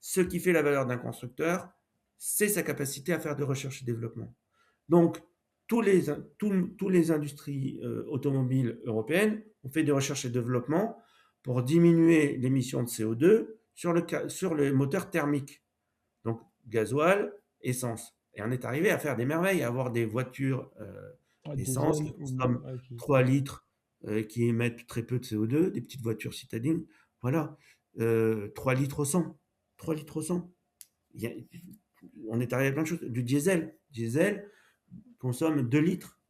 Ce qui fait la valeur d'un constructeur, c'est sa capacité à faire de recherche et développement. Donc, tous les industries automobiles européennes ont fait de recherche et développement pour diminuer l'émission de CO2 sur les moteurs thermiques. Donc, gasoil, essence. Et on est arrivé à faire des merveilles, à avoir des voitures Ouais, essence diesel qui ou consomment ouais, 3 litres, qui émettent très peu de CO2, des petites voitures citadines. Voilà, 3 litres au 100. 3 litres au 100. Il y a- on est arrivé à plein de choses. Du diesel. Diesel consomme 2 litres.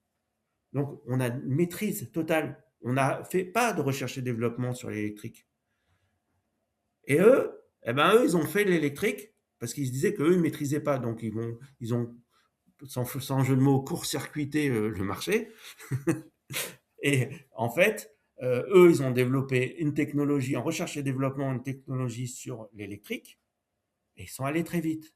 Donc, on a une maîtrise totale. On n'a fait pas de recherche et développement sur l'électrique. Et eux, eh ben, eux, ils ont fait l'électrique parce qu'ils se disaient qu'eux, ils ne maîtrisaient pas. Donc, ils ont sans jeu de mots, court-circuité le marché. Et en fait, eux, ils ont développé une technologie en recherche et développement, une technologie sur l'électrique, et ils sont allés très vite.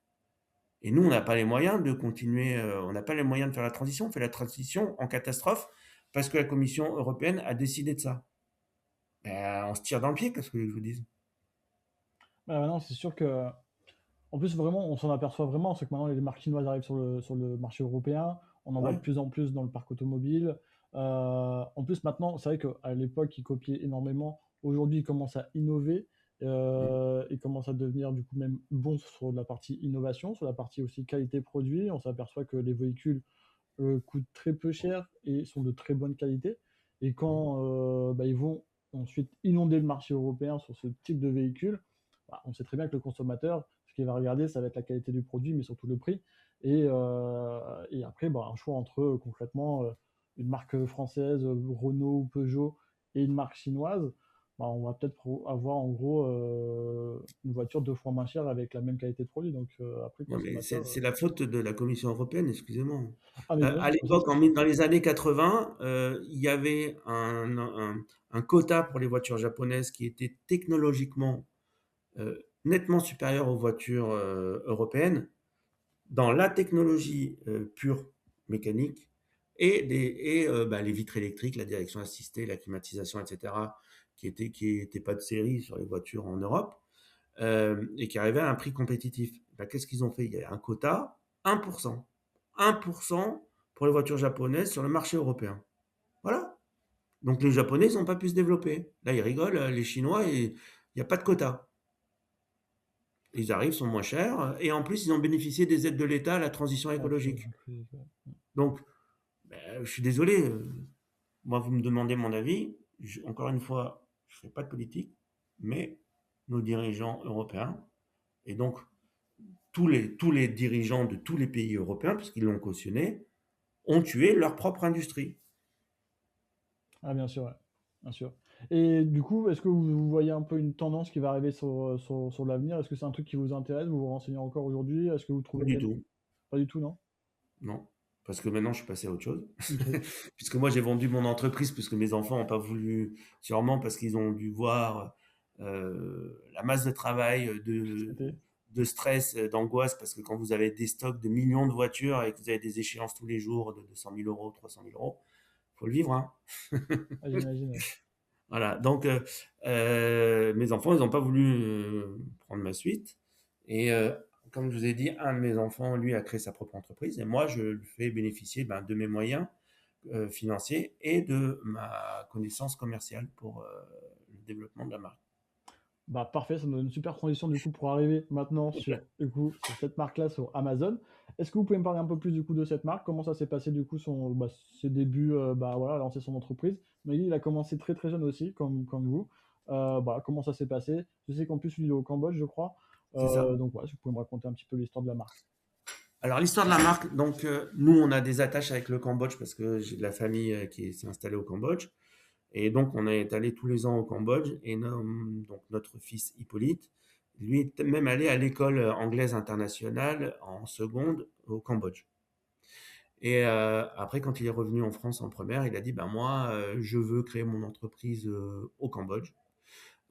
Et nous, on n'a pas les moyens de continuer, on n'a pas les moyens de faire la transition. On fait la transition en catastrophe parce que la Commission européenne a décidé de ça. Ben, on se tire dans le pied, qu'est-ce que je vous dise? Bah, non, c'est sûr que en plus, vraiment, on s'en aperçoit vraiment, c'est que maintenant les marques chinoises arrivent sur le marché européen. On en voit de Ouais. plus en plus dans le parc automobile. En plus, maintenant, c'est vrai qu'à l'époque, ils copiaient énormément. Aujourd'hui, ils commencent à innover. Mm. Ils commencent à devenir du coup même bons sur la partie innovation, sur la partie aussi qualité produit. On s'aperçoit que les véhicules coûtent très peu cher et sont de très bonne qualité. Et quand bah, ils vont ensuite inonder le marché européen sur ce type de véhicule, bah, on sait très bien que le consommateur, ce qu'il va regarder, ça va être la qualité du produit, mais surtout le prix. Et après, bah, un choix entre concrètement une marque française, Renault ou Peugeot, et une marque chinoise, bah, on va peut-être avoir en gros une voiture deux fois moins chère avec la même qualité de produit. Donc après, Non, mais consommateur. c'est la faute de la Commission européenne, excusez-moi. Ah, mais À ça l'époque, c'est sûr. dans les années 80, il y avait un quota pour les voitures japonaises qui était technologiquement nettement supérieur aux voitures européennes dans la technologie pure mécanique et les vitres électriques, la direction assistée, la climatisation, etc., qui était pas de série sur les voitures en Europe et qui arrivaient à un prix compétitif. Ben, qu'est-ce qu'ils ont fait? Il y a un quota, 1%. 1% pour les voitures japonaises sur le marché européen. Voilà. Donc les Japonais, ils n'ont pas pu se développer. Là, ils rigolent, les Chinois, il n'y a pas de quota. Ils arrivent, sont moins chers, et en plus, ils ont bénéficié des aides de l'État à la transition Ah, écologique. ouais. Donc, ben, je suis désolé, moi, vous me demandez mon avis. Encore une fois, je ne fais pas de politique, mais nos dirigeants européens, et donc tous les dirigeants de tous les pays européens, puisqu'ils l'ont cautionné, ont tué leur propre industrie. Ah, bien sûr, ouais. Bien sûr. Et du coup, est-ce que vous voyez un peu une tendance qui va arriver sur l'avenir? Est-ce que c'est un truc qui vous intéresse? Vous vous renseignez encore aujourd'hui? Est-ce que vous Pas trouvez du tout, pas du tout, non? non. Parce que maintenant, je suis passé à autre chose. OK. Puisque moi, j'ai vendu mon entreprise, puisque mes enfants n'ont pas voulu, sûrement parce qu'ils ont dû voir la masse de travail, C'était de stress, d'angoisse, parce que quand vous avez des stocks de millions de voitures et que vous avez des échéances tous les jours de 200 000 euros, 300 000 euros, il faut le vivre, hein. ah, j'imagine, ouais. Voilà, donc mes enfants, ils n'ont pas voulu prendre ma suite. Et comme je vous ai dit, un de mes enfants, lui, a créé sa propre entreprise. Et moi, je lui fais bénéficier de mes moyens financiers et de ma connaissance commerciale pour le développement de la marque. Bah, parfait, ça me donne une super transition du coup pour arriver maintenant sur cette marque-là sur Amazon. Est-ce que vous pouvez me parler un peu plus du coup de cette marque? Comment ça s'est passé du coup ses débuts, bah voilà, lancer son entreprise? Mais il a commencé très très jeune aussi, comme vous. Bah, comment ça s'est passé? Je sais qu'en plus il est au Cambodge, je crois. C'est ça. Donc voilà, si vous pouvez me raconter un petit peu l'histoire de la marque. Alors, l'histoire de la marque, donc nous, on a des attaches avec le Cambodge parce que j'ai de la famille qui s'est installée au Cambodge. Et donc, on est allé tous les ans au Cambodge. Et donc, notre fils Hippolyte, lui, est même allé à l'école anglaise internationale en seconde au Cambodge. Et après, quand il est revenu en France en première, il a dit, ben moi, je veux créer mon entreprise au Cambodge.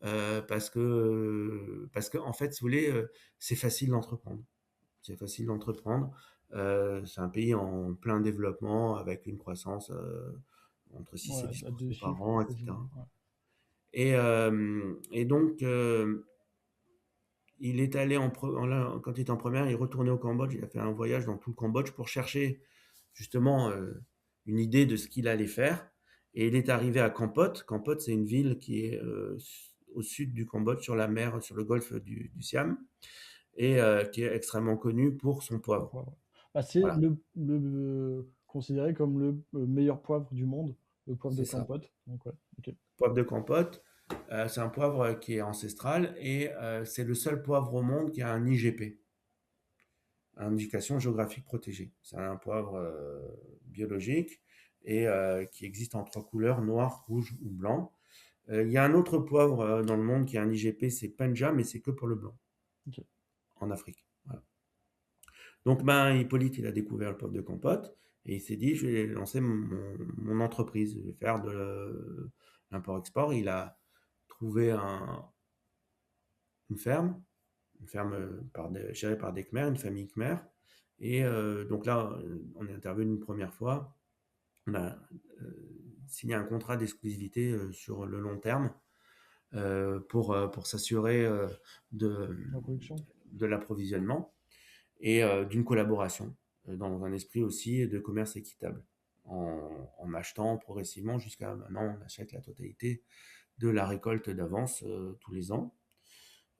Parce que, en fait, si vous voulez, c'est facile d'entreprendre. C'est facile d'entreprendre. C'est un pays en plein développement avec une croissance entre 6 et Ouais, à deux 10% par chiffres, an, etc. quasiment. Ouais. Et donc, il est allé quand il était en première, il est retourné au Cambodge. Il a fait un voyage dans tout le Cambodge pour chercher justement une idée de ce qu'il allait faire. Et il est arrivé à Kampot. Kampot, c'est une ville qui est au sud du Cambodge, sur la mer, sur le golfe du Siam, et qui est extrêmement connue pour son poivre. Pourquoi, ouais. Bah, c'est Voilà, considéré comme le meilleur poivre du monde, le poivre de c'est ça. Campote. Donc ouais, ok. Poivre de Kampot, c'est un poivre qui est ancestral et c'est le seul poivre au monde qui a un IGP, indication géographique protégée. C'est un poivre biologique et qui existe en 3 couleurs, noir, rouge ou blanc. Il y a un autre poivre dans le monde qui a un IGP, c'est Panja, mais c'est que pour le blanc, Ok. en Afrique. Voilà. Donc, Hippolyte, il a découvert le poivre de Compote et il s'est dit, je vais lancer mon entreprise, je vais faire de l'import-export. Il a trouvé une ferme, gérée par des Khmers, une famille Khmer. Et donc là, on est intervenu une première fois. On a signé un contrat d'exclusivité sur le long terme pour s'assurer de, La production. de l'approvisionnement et d'une collaboration dans un esprit aussi de commerce équitable. En achetant progressivement jusqu'à maintenant, on achète la totalité de la récolte d'avance tous les ans.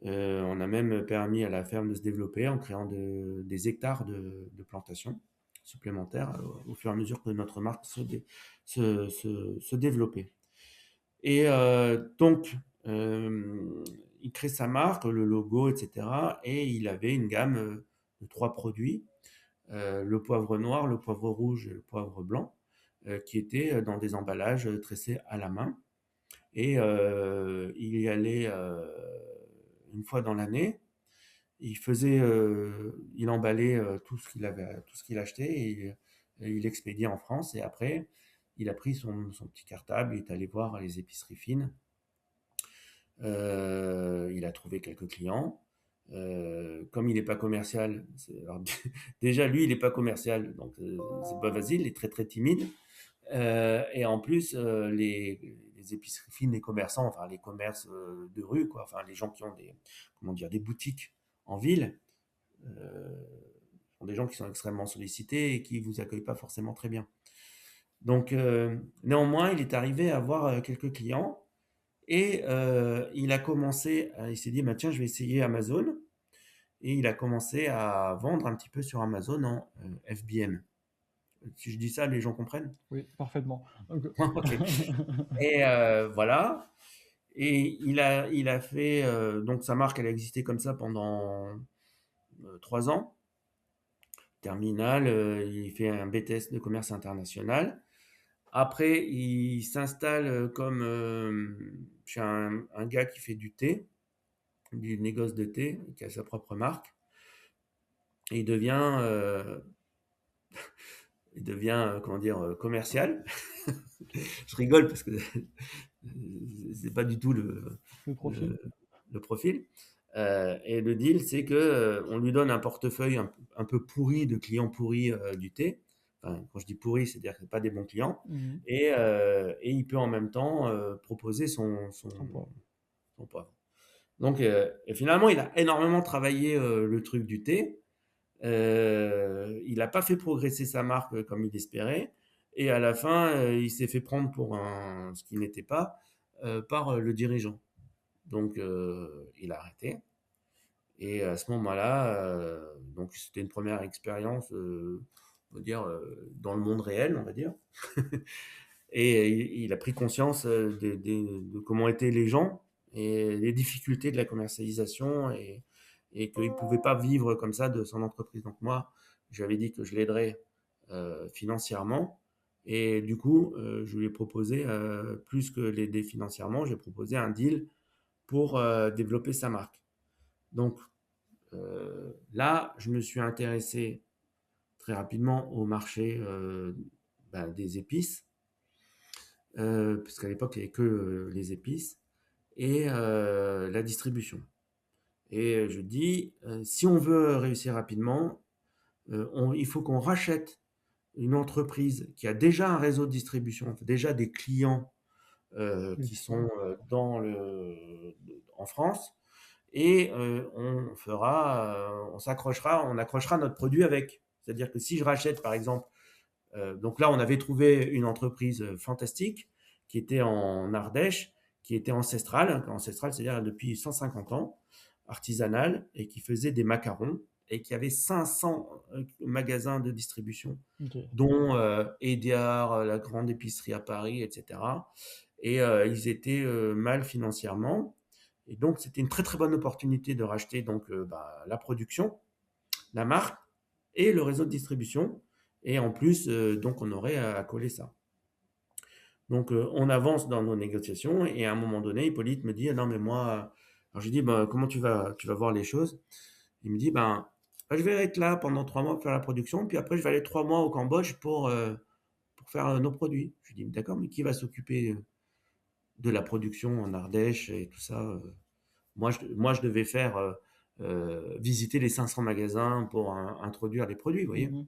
On a même permis à la ferme de se développer en créant des hectares de plantations supplémentaires au fur et à mesure que notre marque se développait. Et donc, il crée sa marque, le logo, etc. Et il avait une gamme de 3 produits, le poivre noir, le poivre rouge et le poivre blanc, qui étaient dans des emballages tressés à la main. Et il y allait une fois dans l'année. Il emballait tout ce qu'il achetait et il expédiait en France. Et après, il a pris son petit cartable, il est allé voir les épiceries fines. Il a trouvé quelques clients. Comme il n'est pas commercial, alors, déjà lui, il n'est pas commercial, donc c'est pas facile, il est très très timide. Et en plus, les épiceries fines, les commerçants, enfin les commerces de rue, quoi, enfin les gens qui ont des boutiques en ville, euh, sont des gens qui sont extrêmement sollicités et qui vous accueillent pas forcément très bien. Donc, néanmoins, il est arrivé à avoir quelques clients et il s'est dit, bah, tiens, je vais essayer Amazon. Et il a commencé à vendre un petit peu sur Amazon en FBM. Si je dis ça, les gens comprennent? Oui, parfaitement. Donc, Ok. Et voilà. Et il a fait donc sa marque, elle a existé comme ça pendant 3 ans, terminale, il fait un BTS de commerce international. Après, il s'installe comme chez un gars qui fait du thé, du négoce de thé, qui a sa propre marque. Et il devient comment dire, commercial. Je rigole parce que c'est pas du tout Le profil? le, le profil. Et le deal, c'est que on lui donne un portefeuille un peu pourri de clients pourris du thé. Enfin, quand je dis pourri, c'est-à-dire que c'est pas des bons clients. Mmh. Et il peut en même temps proposer Sympa. son poivre. Donc, et finalement, il a énormément travaillé le truc du thé. Il n'a pas fait progresser sa marque comme il espérait. Et à la fin, il s'est fait prendre pour ce qu'il n'était pas par le dirigeant. Donc, il a arrêté. Et à ce moment-là, donc c'était une première expérience, on va dire, dans le monde réel, on va dire. Et il a pris conscience de comment étaient les gens et les difficultés de la commercialisation et qu'il ne pouvait pas vivre comme ça de son entreprise. Donc moi, j'avais dit que je l'aiderais financièrement. Et du coup, je lui ai proposé, plus que l'aider financièrement, j'ai proposé un deal pour développer sa marque. Donc là, je me suis intéressé très rapidement au marché des épices, parce qu'à l'époque, il n'y avait que les épices, et la distribution. Et je dis, si on veut réussir rapidement, il faut qu'on rachète une entreprise qui a déjà un réseau de distribution, déjà des clients qui Existant. sont en France, et on accrochera notre produit avec. C'est-à-dire que si je rachète, par exemple, donc là, on avait trouvé une entreprise fantastique qui était en Ardèche, qui était ancestrale. Ancestrale, c'est-à-dire depuis 150 ans, artisanale, et qui faisait des macarons, et qui avait 500 magasins de distribution, OK. dont Ediard, la grande épicerie à Paris, etc. Et ils étaient mal financièrement. Et donc, c'était une très très bonne opportunité de racheter donc la production, la marque et le réseau de distribution. Et en plus, donc, on aurait à coller ça. Donc, on avance dans nos négociations et à un moment donné, Hippolyte me dit, «Ah non, mais moi...» Alors, je lui dis, «Bah, comment tu vas voir les choses?» Il me dit, je vais être là pendant 3 mois pour faire la production, puis après, je vais aller 3 mois au Cambodge pour faire nos produits. Je lui dis, d'accord, mais qui va s'occuper de la production en Ardèche et tout ça moi, je devais faire visiter les 500 magasins pour introduire les produits, vous voyez. Mmh.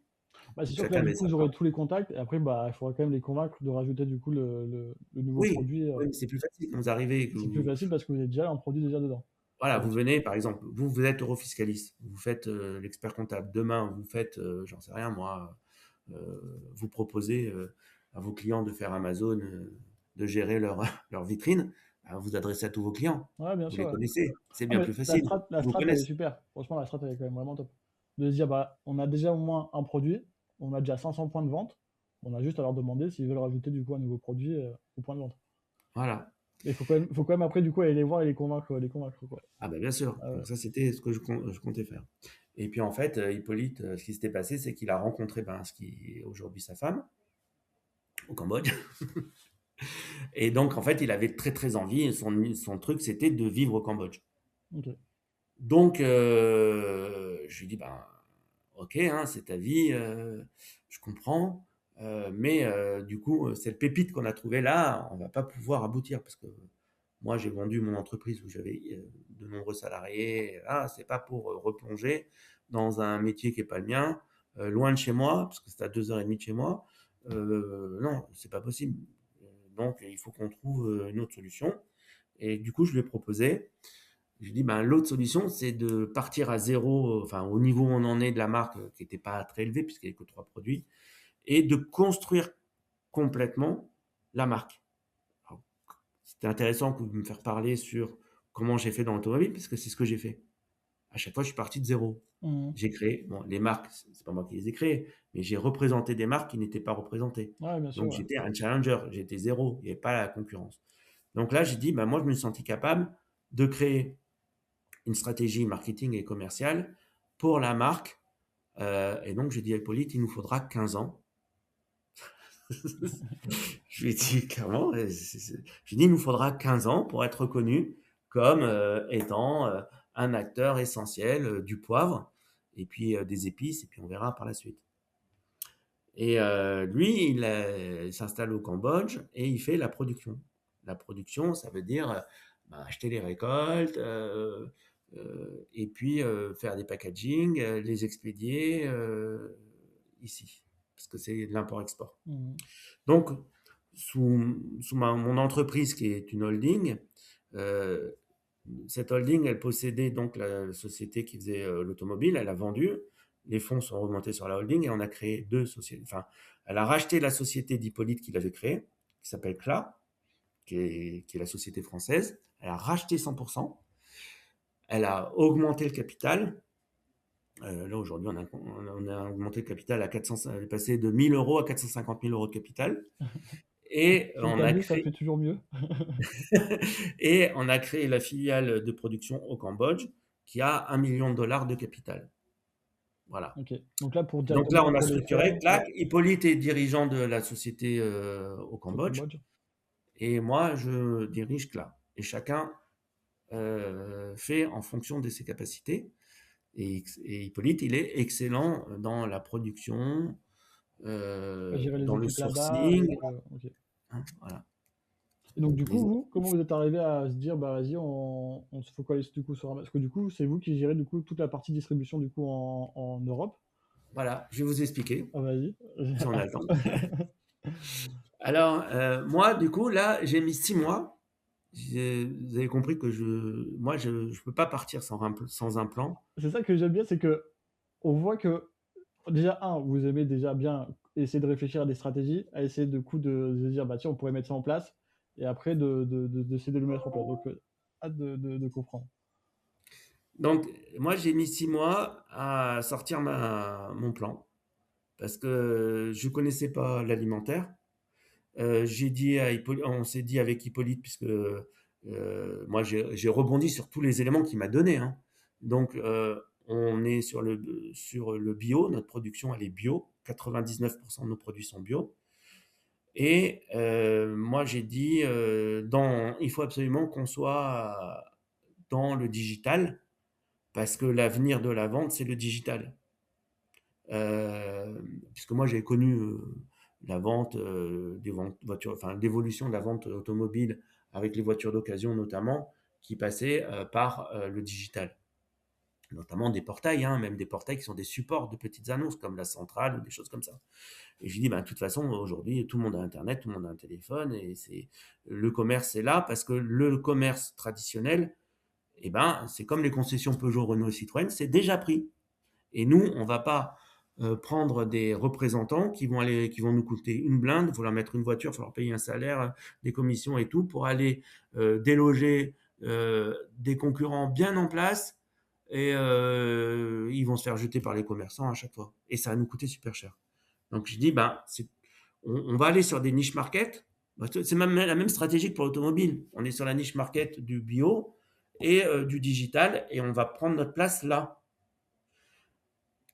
Bah, c'est Donc sûr que là, chacun du avait coup, sa vous aurez part. tous les contacts et après, bah, il faudra quand même les convaincre de rajouter du coup le nouveau Oui, produit, oui, mais c'est plus facile quand vous arrivez et que c'est plus facile parce que vous avez déjà un produit déjà dedans. voilà, Ouais. vous venez, par exemple, vous êtes eurofiscaliste, vous faites l'expert comptable. Demain, vous faites, j'en sais rien moi, vous proposez à vos clients de faire Amazon, de gérer leur, leur vitrine. Ben, vous adressez à tous vos clients. Ouais, bien Vous sûr, les ouais. connaissez. C'est Ah bien mais plus la facile. strat la Ils vous strat, elle est connaissent. super. Franchement, la strat, elle est quand même vraiment top. De se dire: «Bah, on a déjà au moins un produit, on a déjà 500 points de vente, on a juste à leur demander s'ils veulent rajouter du coup un nouveau produit, au point de vente». Voilà. Mais il faut quand même après du coup aller les voir et les convaincre quoi. Ah ben bien sûr, Ah ouais. donc ça c'était ce que je comptais faire. Et puis en fait, Hippolyte, ce qui s'était passé, c'est qu'il a rencontré ce qui est aujourd'hui sa femme, au Cambodge. Et donc en fait, il avait très très envie, et son truc c'était de vivre au Cambodge. OK. Donc je lui dis, ok, hein, c'est ta vie, je comprends, mais du coup, cette pépite qu'on a trouvée là, on va pas pouvoir aboutir parce que moi, j'ai vendu mon entreprise où j'avais de nombreux salariés. Ah, c'est pas pour replonger dans un métier qui est pas le mien, loin de chez moi, parce que c'est à 2h30 de chez moi. Non, c'est pas possible. Donc, il faut qu'on trouve une autre solution. Et du coup, je lui ai proposé. Je lui ai dit, l'autre solution, c'est de partir à zéro, enfin, au niveau où on en est de la marque, qui n'était pas très élevé, puisqu'il n'y avait que 3 produits, et de construire complètement la marque. Alors, c'était intéressant de me faire parler sur comment j'ai fait dans l'automobile, puisque c'est ce que j'ai fait. À chaque fois, je suis parti de zéro. Mmh. J'ai créé, bon, les marques, c'est pas moi qui les ai créées, mais j'ai représenté des marques qui n'étaient pas représentées. Ouais, bien sûr, Donc, ouais. j'étais un challenger, j'étais zéro, il n'y avait pas la concurrence. Donc là, j'ai dit, moi, je me suis senti capable de créer une stratégie marketing et commerciale pour la marque. Et donc, j'ai dit à Hippolyte, il nous faudra 15 ans. Je lui ai dit clairement, j'ai dit, il nous faudra 15 ans pour être reconnu comme étant un acteur essentiel du poivre, et puis des épices, et puis on verra par la suite. Et lui, il s'installe au Cambodge et il fait la production. La production, ça veut dire acheter les récoltes, et puis faire des packaging, les expédier ici, parce que c'est de l'import-export. Mhm. Donc, sous mon entreprise qui est une holding, euh, cette holding, elle possédait donc la société qui faisait l'automobile, elle a vendu, les fonds sont remontés sur la holding et on a créé deux sociétés. Enfin, elle a racheté la société d'Hippolyte qu'il avait créée, qui s'appelle CLA, qui est la société française. Elle a racheté 100%, elle a augmenté le capital. Là, aujourd'hui, on a augmenté le capital à 400, elle est passé de 1000 euros à 450 000 euros de capital. Et C'est on tant a mieux, ça créé fait toujours mieux. et on a créé la filiale de production au Cambodge qui a 1 million de dollars de capital. Voilà. Ok. Donc là, pour Donc là, directement on a pour les structuré, fonds, ouais, clac. Hippolyte est dirigeant de la société au au Cambodge Cambodge. et moi, je dirige CLA. Et chacun fait en fonction de ses capacités. Et Hippolyte, il est excellent dans la production, Gérer les dans le équipes là-bas sourcing. et ok. Hein, voilà. Et donc du Les- coup, vous, comment vous êtes arrivé à se dire, bah vas-y, on se focalise du coup sur Amazon. Parce que du coup, c'est vous qui gérez du coup toute la partie distribution du coup en Europe. voilà, je vais vous expliquer Ah, vas-y, j'ai si on a le hâte. temps. Alors, moi, du coup, là, j'ai mis 6 mois. Vous avez compris que moi, je ne peux pas partir sans un plan. C'est ça que j'aime bien, c'est que on voit que déjà, vous aimez déjà bien essayer de réfléchir à des stratégies, à essayer de se dire, bah tiens, on pourrait mettre ça en place, et après d'essayer de le mettre en place. Donc, hâte de comprendre. Donc, moi, j'ai mis 6 mois à sortir mon plan parce que je ne connaissais pas l'alimentaire. On s'est dit avec Hippolyte, puisque moi, j'ai rebondi sur tous les éléments qu'il m'a donnés, hein. Donc, on est sur le bio. Notre production, elle est bio. 99% de nos produits sont bio. Et moi, j'ai dit, il faut absolument qu'on soit dans le digital, parce que l'avenir de la vente, c'est le digital. Puisque moi, j'ai connu la vente des voitures, enfin l'évolution de la vente automobile avec les voitures d'occasion notamment, qui passaient par le digital. Notamment des portails, hein, même des portails qui sont des supports de petites annonces comme la centrale ou des choses comme ça. Et je dis, ben, de toute façon, aujourd'hui, tout le monde a Internet, tout le monde a un téléphone, et le commerce est là parce que le commerce traditionnel, eh ben, c'est comme les concessions Peugeot, Renault et Citroën, c'est déjà pris. Et nous, on ne va pas prendre des représentants qui vont nous coûter une blinde, il faut leur mettre une voiture, il faut leur payer un salaire, des commissions et tout, pour aller déloger des concurrents bien en place, et ils vont se faire jeter par les commerçants à chaque fois. Et ça va nous coûter super cher. Donc je dis, ben, on va aller sur des niches market. C'est même la même stratégie que pour l'automobile. On est sur la niche market du bio et du digital, et on va prendre notre place là.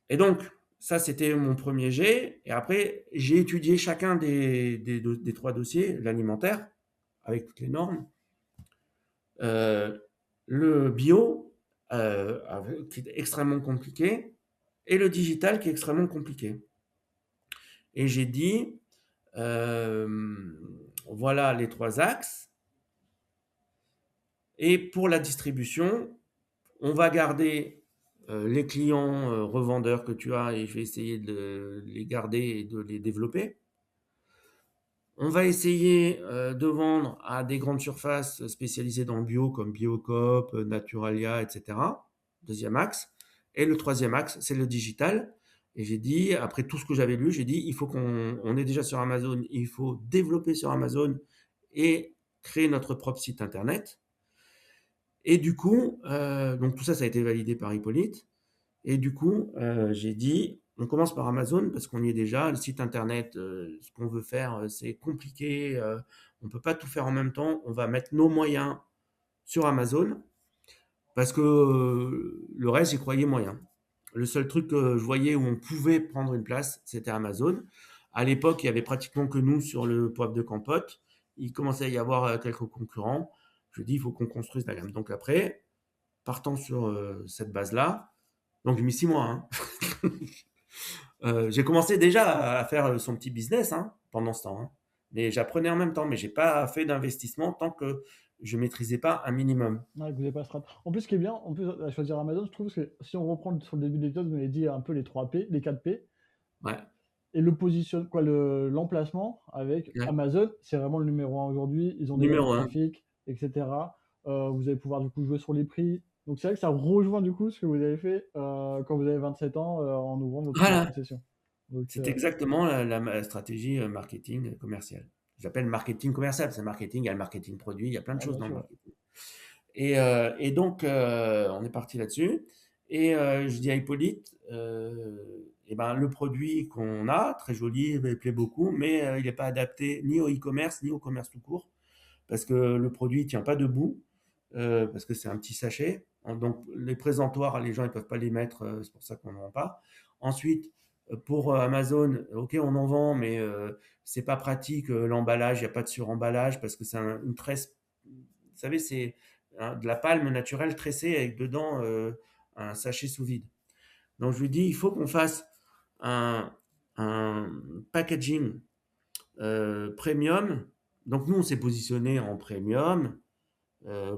Et donc, ça, c'était mon premier jet. Et après, j'ai étudié chacun des trois dossiers, l'alimentaire, avec toutes les normes, euh, le bio, qui est extrêmement compliqué, et le digital, qui est extrêmement compliqué. Et j'ai dit, euh, voilà les trois axes. Et pour la distribution, on va garder les clients revendeurs que tu as, et je vais essayer de les garder et de les développer. On va essayer de vendre à des grandes surfaces spécialisées dans le bio comme Biocoop, Naturalia, etc. Deuxième axe. Et le troisième axe, c'est le digital. Et j'ai dit, après tout ce que j'avais lu, j'ai dit, il faut qu'on est déjà sur Amazon, il faut développer sur Amazon et créer notre propre site internet. Et du coup, donc tout ça, ça a été validé par Hippolyte. Et du coup, j'ai dit, on commence par Amazon parce qu'on y est déjà. Le site internet, ce qu'on veut faire, c'est compliqué. On ne peut pas tout faire en même temps. On va mettre nos moyens sur Amazon parce que le reste, j'y croyais moyen. Le seul truc que je voyais où on pouvait prendre une place, c'était Amazon. À l'époque, il y avait pratiquement que nous sur le poivre de Campote. Il commençait à y avoir quelques concurrents. Je dis, il faut qu'on construise la gamme. Donc après, partant sur cette base-là, donc j'ai mis 6 mois. Hein. J'ai commencé déjà à faire son petit business hein, pendant ce temps. Hein. Mais j'apprenais en même temps, mais j'ai pas fait d'investissement tant que je maîtrisais pas un minimum. Ouais, que vous avez pas strat. En plus, ce qui est bien, en plus, à choisir Amazon, je trouve que si on reprend sur le début de l'épisode, vous m'avez dit un peu les 3 P, les 4 P, Ouais, et l'emplacement avec ouais. Amazon, c'est vraiment le numéro un aujourd'hui. Ils ont des gros Numéro un. trafics, etc. Vous allez pouvoir du coup jouer sur les prix. Donc c'est vrai que ça rejoint du coup ce que vous avez fait quand vous avez 27 ans en ouvrant votre première Voilà. concession. Donc C'est exactement la stratégie marketing commerciale. J'appelle marketing commercial, c'est marketing, il y a le marketing produit, il y a plein de ouais, choses bien dans le sûr. marketing. Et donc, on est parti là-dessus. Et je dis à Hippolyte, eh ben, le produit qu'on a, très joli, il plaît beaucoup, mais il n'est pas adapté ni au e-commerce, ni au commerce tout court, parce que le produit ne tient pas debout, parce que c'est un petit sachet. Donc, les présentoirs, les gens ne peuvent pas les mettre, c'est pour ça qu'on n'en vend pas. Ensuite, pour Amazon, ok, on en vend, mais c'est pas pratique, l'emballage, il n'y a pas de suremballage, parce que c'est une tresse, vous savez, c'est hein, de la palme naturelle tressée avec dedans un sachet sous vide. Donc, je lui dis, il faut qu'on fasse un, un packaging premium. Donc, nous, on s'est positionné en premium,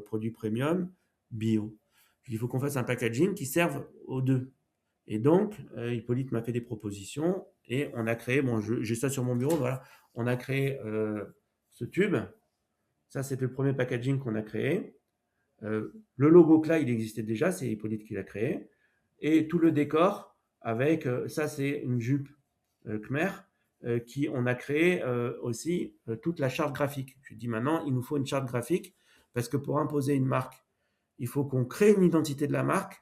produit premium, bio. Il faut qu'on fasse un packaging qui serve aux deux. Et donc, Hippolyte m'a fait des propositions et on a créé, bon, j'ai ça sur mon bureau, voilà, on a créé ce tube. Ça, c'était le premier packaging qu'on a créé. Le logo là, il existait déjà, c'est Hippolyte qui l'a créé. Et tout le décor avec, ça, c'est une jupe Khmer qui on a créé aussi toute la charte graphique. Je dis maintenant, il nous faut une charte graphique parce que pour imposer une marque, il faut qu'on crée une identité de la marque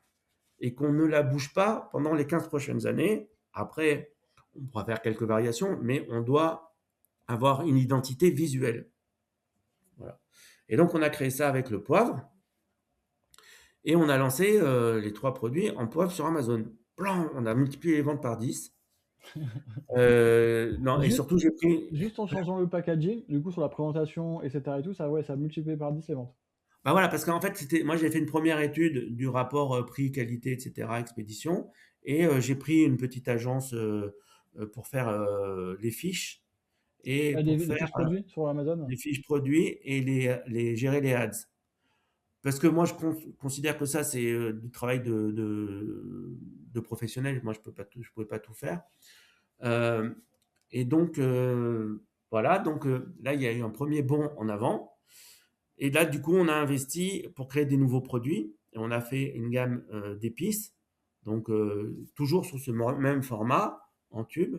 et qu'on ne la bouge pas pendant les 15 prochaines années. Après, on pourra faire quelques variations, mais on doit avoir une identité visuelle. Voilà. Et donc, on a créé ça avec le poivre et on a lancé les 3 produits en poivre sur Amazon. Blanc, on a multiplié les ventes par 10. Non, et Juste, surtout, j'ai pris. juste en changeant le packaging, du coup sur la présentation, etc. et tout, ça, ouais, ça a multiplié par 10 les ventes. Bah voilà, parce qu'en fait, moi, j'ai fait une première étude du rapport prix, qualité, etc., expédition, et j'ai pris une petite agence pour faire les fiches et pour Les faire fiches produits sur Amazon? les fiches produits et gérer les ads. Parce que moi, je considère que ça, c'est du travail de professionnel. Moi, je pouvais pas tout faire. Euh, et donc, voilà. Donc là, il y a eu un premier bond en avant. Et là, du coup, on a investi pour créer des nouveaux produits. Et on a fait une gamme d'épices. Donc, toujours sur ce même format, en tube.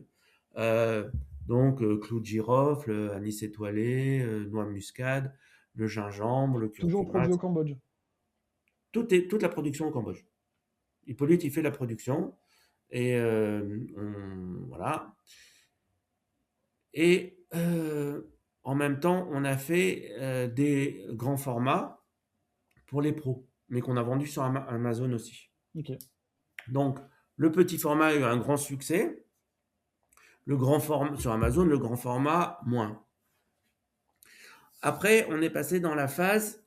Euh, donc, clou de girofle, anis étoilé, noix muscade, le gingembre, le Toujours curcuma. produit au Cambodge. Toute la production au Cambodge. Hippolyte, il fait la production. Et voilà. Et en même temps, on a fait des grands formats pour les pros, mais qu'on a vendu sur Amazon aussi. Ok. Donc, le petit format a eu un grand succès. Le grand format sur Amazon, le grand format, moins. Après, on est passé dans la phase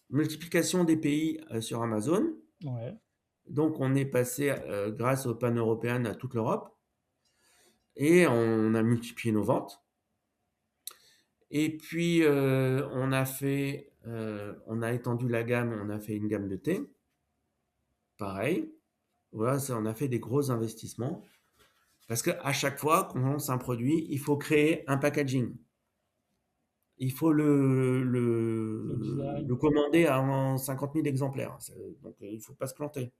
multiplication des pays sur Amazon. Ouais. Donc, on est passé, grâce au pan-européen, à toute l'Europe. Et on a multiplié nos ventes. Et puis, on a étendu la gamme, on a fait une gamme de thé. Pareil. Voilà, ça, on a fait des gros investissements. Parce qu'à chaque fois qu'on lance un produit, il faut créer un packaging. Il faut Le le design. commander à 50 000 exemplaires. Donc, il ne faut pas se planter.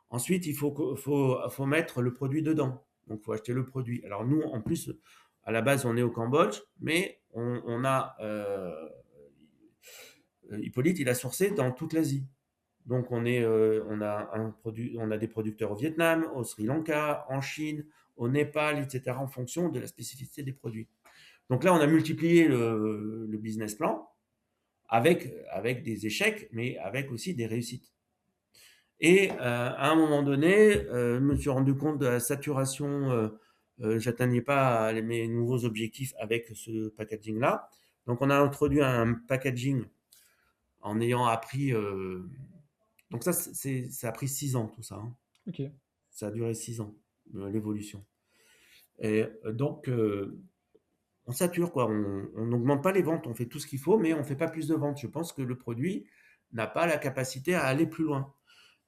Ensuite, faut mettre le produit dedans. Donc, il faut acheter le produit. Alors, nous, en plus, à la base, on est au Cambodge, mais on a Hippolyte, il a sourcé dans toute l'Asie. Donc, on a des producteurs au Vietnam, au Sri Lanka, en Chine, au Népal, etc., en fonction de la spécificité des produits. Donc là, on a multiplié le business plan avec des échecs, mais avec aussi des réussites. Et à un moment donné, je me suis rendu compte de la saturation. J'atteignais pas mes nouveaux objectifs avec ce packaging-là. Donc, on a introduit un packaging en ayant appris. Donc, ça a pris 6 ans, tout ça, hein. Ok. Ça a duré 6 ans, l'évolution. Et donc, on sature, quoi. On n'augmente pas les ventes. On fait tout ce qu'il faut, mais on fait pas plus de ventes. Je pense que le produit n'a pas la capacité à aller plus loin.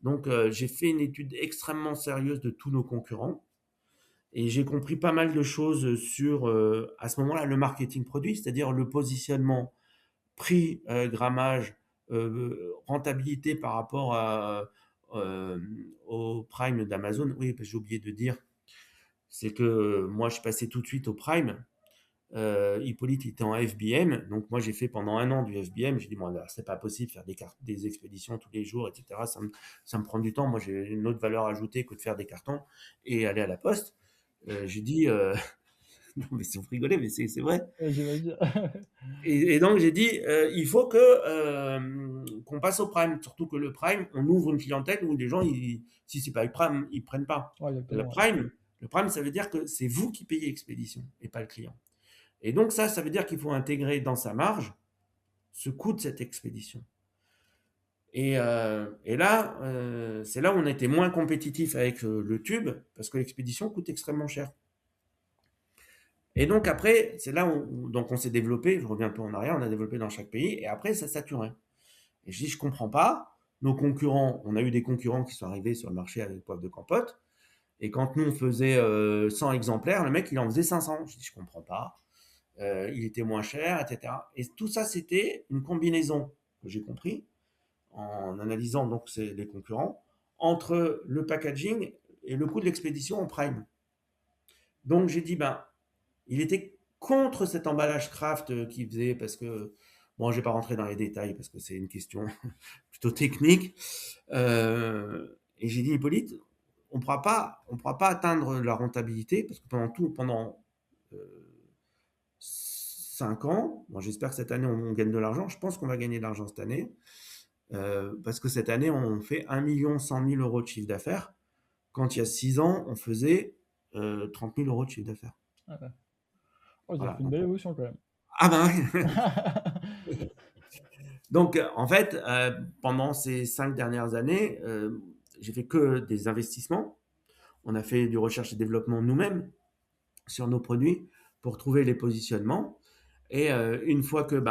Donc, j'ai fait une étude extrêmement sérieuse de tous nos concurrents et j'ai compris pas mal de choses sur, à ce moment-là, le marketing produit, c'est-à-dire le positionnement prix, grammage, rentabilité par rapport au Prime d'Amazon. Oui, parce que j'ai oublié de dire, c'est que moi, je suis passé tout de suite au Prime. Hippolyte était en FBM, donc moi j'ai fait pendant un an du FBM. J'ai dit, bon, là, c'est pas possible de faire des expéditions tous les jours, etc. Ça me prend du temps. Moi j'ai une autre valeur ajoutée que de faire des cartons et aller à la poste. J'ai dit, non, mais si vous rigolez, mais c'est vrai. J'imagine. Et donc j'ai dit, il faut que qu'on passe au Prime, surtout que le Prime, on ouvre une clientèle où les gens, si c'est pas le Prime, ils prennent pas. Ouais, Le exactement. Ouais. Prime, le Prime, ça veut dire que c'est vous qui payez l'expédition et pas le client. Et donc ça veut dire qu'il faut intégrer dans sa marge ce coût de cette expédition. Et là, c'est là où on était moins compétitif avec le tube, parce que l'expédition coûte extrêmement cher. Et donc après, c'est là où donc on s'est développé, je reviens un peu en arrière, on a développé dans chaque pays, et après ça saturait. Et je dis, je comprends pas, nos concurrents, on a eu des concurrents qui sont arrivés sur le marché avec Poivre de Campote, et quand nous on faisait 100 exemplaires, le mec il en faisait 500. Je dis, je comprends pas. Il était moins cher, etc. Et tout ça, c'était une combinaison que j'ai compris en analysant donc les concurrents entre le packaging et le coût de l'expédition en prime. Donc j'ai dit, ben, il était contre cet emballage craft qu'il faisait parce que, bon, je vais pas rentrer dans les détails parce que c'est une question plutôt technique. Et j'ai dit, Hippolyte, on pourra pas atteindre la rentabilité parce que pendant euh, 5 ans. Bon, j'espère que cette année, on gagne de l'argent. Je pense qu'on va gagner de l'argent cette année. Parce que cette année, on fait 1 100 000 euros de chiffre d'affaires. Quand il y a 6 ans, on faisait 30 000 euros de chiffre d'affaires. Ah ouais. Oh, vous avez Voilà. fait une belle évolution quand même. Ah ben donc, en fait, pendant ces 5 dernières années, j'ai fait que des investissements. On a fait du recherche et développement nous-mêmes sur nos produits pour trouver les positionnements. Et une fois que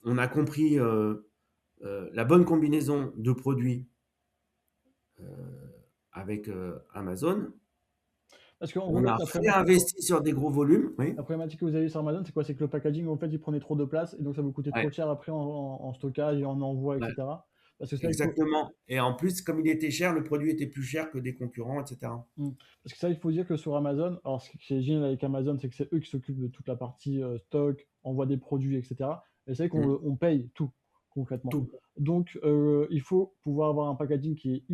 on a compris la bonne combinaison de produits euh, avec Amazon. Parce qu'en On gros, a réinvesti sur des gros volumes. Oui. la problématique que vous avez sur Amazon, c'est quoi? C'est que le packaging, en fait, il prenait trop de place et donc ça vous coûtait trop Ouais, cher après en stockage et en envoi, ouais, etc. Parce que ça, il faut, exactement. Et en plus, comme il était cher, le produit était plus cher que des concurrents, etc. mmh. Parce que ça, il faut dire que sur Amazon, alors ce qui est génial avec Amazon, c'est que c'est eux qui s'occupent de toute la partie stock, envoi des produits, etc. Et c'est vrai Mm. qu'on paye tout, concrètement. Tout. Donc, il faut pouvoir avoir un packaging qui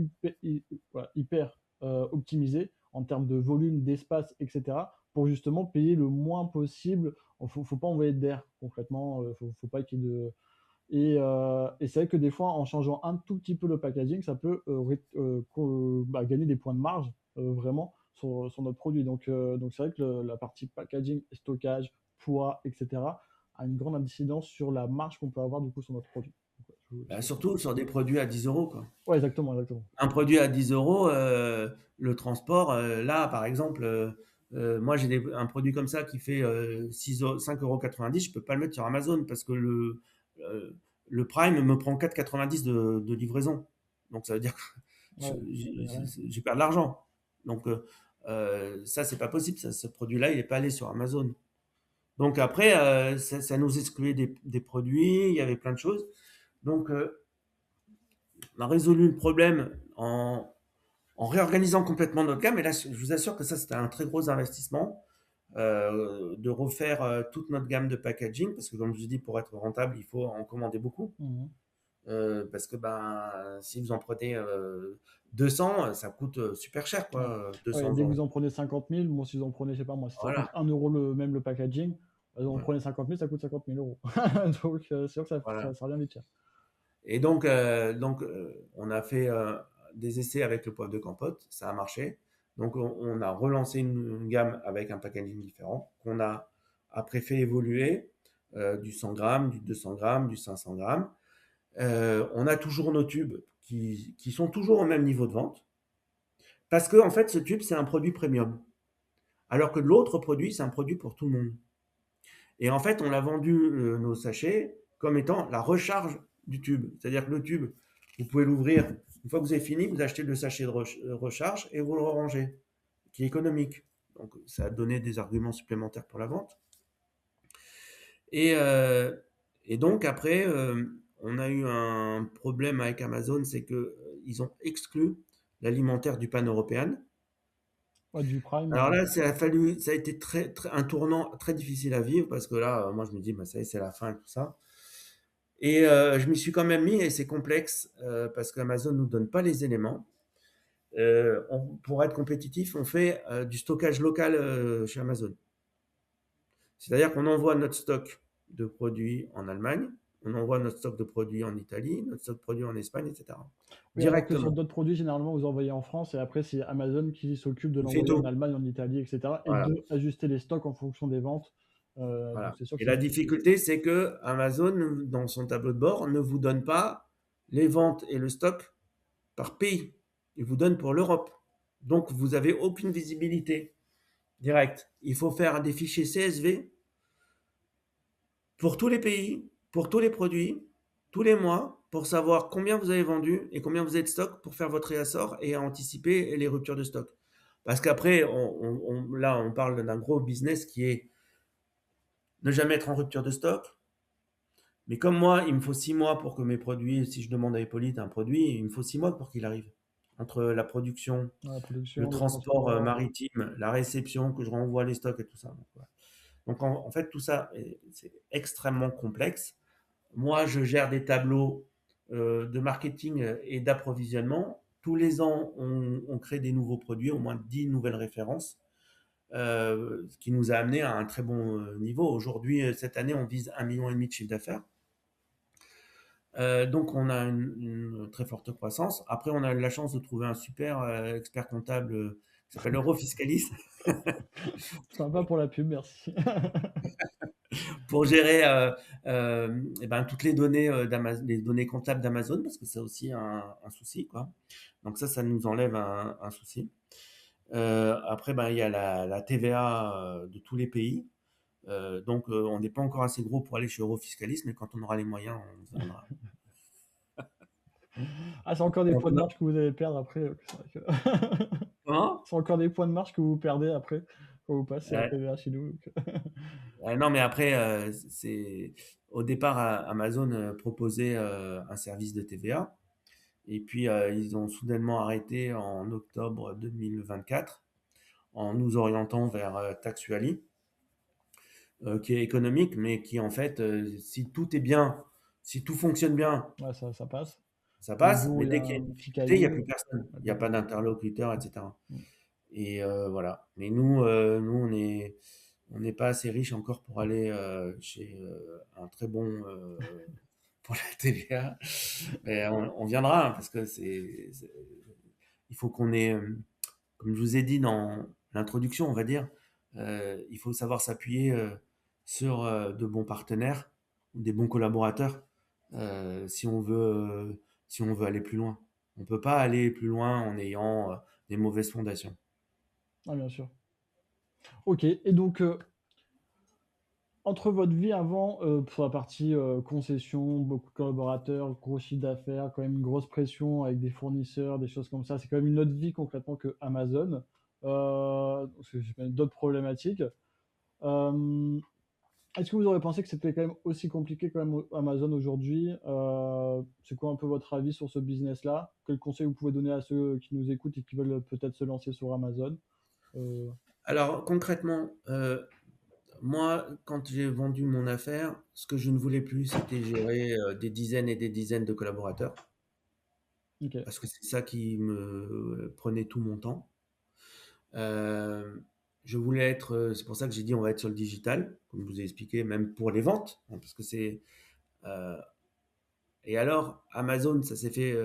est voilà, hyper optimisé en termes de volume, d'espace, etc. pour justement payer le moins possible. Faut pas envoyer d'air, concrètement. Faut pas qu'il y ait de, et c'est vrai que des fois, en changeant un tout petit peu le packaging, ça peut gagner des points de marge vraiment sur notre produit. Donc c'est vrai que la partie packaging, stockage, poids, etc. a une grande incidence sur la marge qu'on peut avoir du coup sur notre produit. Donc, ouais, Surtout sur des produits à 10 euros, quoi. ouais, exactement, exactement. Un produit à 10 euros, le transport, là, par exemple, moi, j'ai un produit comme ça qui fait 5,90 €, je ne peux pas le mettre sur Amazon parce que euh, le Prime me prend 4,90 € de livraison. Donc, ça veut dire que Ouais, rien. je perds de l'argent. Donc, ça, c'est pas possible. Ce produit-là, il n'est pas allé sur Amazon. Donc, après, ça nous excluait des produits, il y avait plein de choses. Donc, on a résolu le problème en réorganisant complètement notre gamme. Et là, je vous assure que ça, c'était un très gros investissement de refaire toute notre gamme de packaging, parce que comme je vous dis, pour être rentable, il faut en commander beaucoup. Mhm. Parce que si vous en prenez 200, ça coûte super cher, Ouais. quoi, Ouais, 200 dès que euros. vous en prenez 50 000, bon, si vous en prenez, je sais pas moi, si ça coûte Voilà, 1 € même le packaging, vous en voilà, prenez 50 000, ça coûte 50 000 euros. Donc c'est sûr que voilà. ça revient vite cher. Et donc, on a fait des essais avec le poivre de Campote, ça a marché. Donc on a relancé une gamme avec un packaging différent qu'on a après fait évoluer du 100 grammes, du 200 grammes, du 500 grammes. On a toujours nos tubes qui sont toujours au même niveau de vente parce que en fait ce tube c'est un produit premium alors que l'autre produit c'est un produit pour tout le monde. Et en fait on a vendu nos sachets comme étant la recharge du tube. C'est-à-dire que le tube, vous pouvez l'ouvrir, une fois que vous avez fini, vous achetez le sachet de recharge et vous le rangez, qui est économique. Donc ça a donné des arguments supplémentaires pour la vente. Et, euh, et donc après, on a eu un problème avec Amazon, c'est que ils ont exclu l'alimentaire du pan-européen. Ouais, du Prime. Alors là, ça a été un tournant très difficile à vivre parce que là, moi, je me dis, bah, ça y est, c'est la fin et tout ça. Et je m'y suis quand même mis et c'est complexe parce qu'Amazon ne nous donne pas les éléments. Pour être compétitif, on fait du stockage local chez Amazon. C'est-à-dire qu'on envoie notre stock de produits en Allemagne, on envoie notre stock de produits en Italie, notre stock de produits en Espagne, etc. Oui, alors que sur Directement. d'autres produits, généralement, vous envoyez en France et après, c'est Amazon qui s'occupe de Il fait l'envoyer en tout. Allemagne, en Italie, etc. et Voilà. de ajuster les stocks en fonction des ventes. Donc, Voilà. c'est sûr que Et c'est la plus compliqué. difficulté, c'est que Amazon, dans son tableau de bord, ne vous donne pas les ventes et le stock par pays. Il vous donne pour l'Europe. Donc, vous n'avez aucune visibilité directe. Il faut faire des fichiers CSV pour tous les pays, pour tous les produits, tous les mois, pour savoir combien vous avez vendu et combien vous avez de stock pour faire votre réassort et anticiper les ruptures de stock. Parce qu'après, là, on parle d'un gros business qui est ne jamais être en rupture de stock. Mais comme moi, il me faut 6 mois pour que mes produits, si je demande à Hippolyte un produit, il me faut 6 mois pour qu'il arrive. Entre la production, Dans la le production, le transport transport. maritime, la réception, que je renvoie les stocks et tout ça. Donc, voilà. Donc en fait, tout ça, c'est extrêmement complexe. Moi, je gère des tableaux de marketing et d'approvisionnement. Tous les ans, on crée des nouveaux produits, au moins 10 nouvelles références, ce qui nous a amené à un très bon niveau. Aujourd'hui, cette année, on vise 1,5 million de chiffre d'affaires. Donc, on a une très forte croissance. Après, on a eu la chance de trouver un super expert comptable qui s'appelle Eurofiscalis Sympa pour la pub, merci. pour gérer eh ben, toutes les données, les données comptables d'Amazon, parce que c'est aussi un souci, quoi. Donc ça nous enlève un souci. Après, ben, il y a la TVA de tous les pays. Donc, on n'est pas encore assez gros pour aller chez Eurofiscalis, mais quand on aura les moyens, on viendra. Ah, c'est encore des Donc, points de marge que vous allez perdre après. C'est vrai que comment? c'est encore des points de marge que vous perdez après quand vous passez à Ouais. TVA chez nous. Donc. Non, mais après, au départ, Amazon proposait un service de TVA. Et puis, ils ont soudainement arrêté en octobre 2024 en nous orientant vers Taxuali, qui est économique, mais qui en fait, si tout est bien, si tout fonctionne bien, Ouais, ça passe. ça Le passe, jour où mais il y a dès qu'il y a un une difficulté, il n'y a Fiscali, plus personne. bah, Il n'y a pas désolé. d'interlocuteur, etc. Mm. Et voilà. Mais nous on n'est pas assez riche encore pour aller chez un très bon pour la TVA. Mais on viendra hein, parce que il faut qu'on ait, comme je vous ai dit dans l'introduction, on va dire, il faut savoir s'appuyer sur de bons partenaires ou des bons collaborateurs si on veut aller plus loin. On ne peut pas aller plus loin en ayant des mauvaises fondations. Ah, bien sûr. Ok, et donc, entre votre vie avant, pour la partie concession, beaucoup de collaborateurs, gros chiffre d'affaires, quand même une grosse pression avec des fournisseurs, des choses comme ça, c'est quand même une autre vie concrètement que Amazon. Parce que j'ai quand même d'autres problématiques. Euh, Est-ce que vous aurez pensé que c'était quand même aussi compliqué quand même Amazon aujourd'hui? C'est quoi un peu votre avis sur ce business-là? Quel conseil vous pouvez donner à ceux qui nous écoutent et qui veulent peut-être se lancer sur Amazon? Euh, Alors concrètement, moi, quand j'ai vendu mon affaire, ce que je ne voulais plus, c'était gérer des dizaines et des dizaines de collaborateurs, ok. parce que c'est ça qui me prenait tout mon temps. Euh, je voulais être, c'est pour ça que j'ai dit on va être sur le digital, comme je vous ai expliqué, même pour les ventes, hein, parce que c'est, euh, Et alors, Amazon, ça s'est fait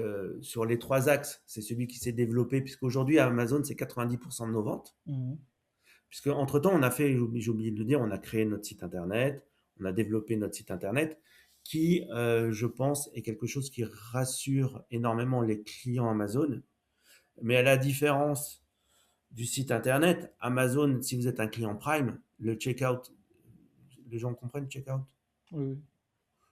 sur les trois axes. C'est celui qui s'est développé, puisqu'aujourd'hui, Amazon, c'est 90% de nos ventes. Mhm. Puisque entre-temps, on a fait, j'ai oublié de le dire, on a créé notre site internet, on a développé notre site internet, qui, je pense, est quelque chose qui rassure énormément les clients Amazon. Mais à la différence du site internet, Amazon, si vous êtes un client Prime, le checkout, les gens comprennent checkout? Oui, oui.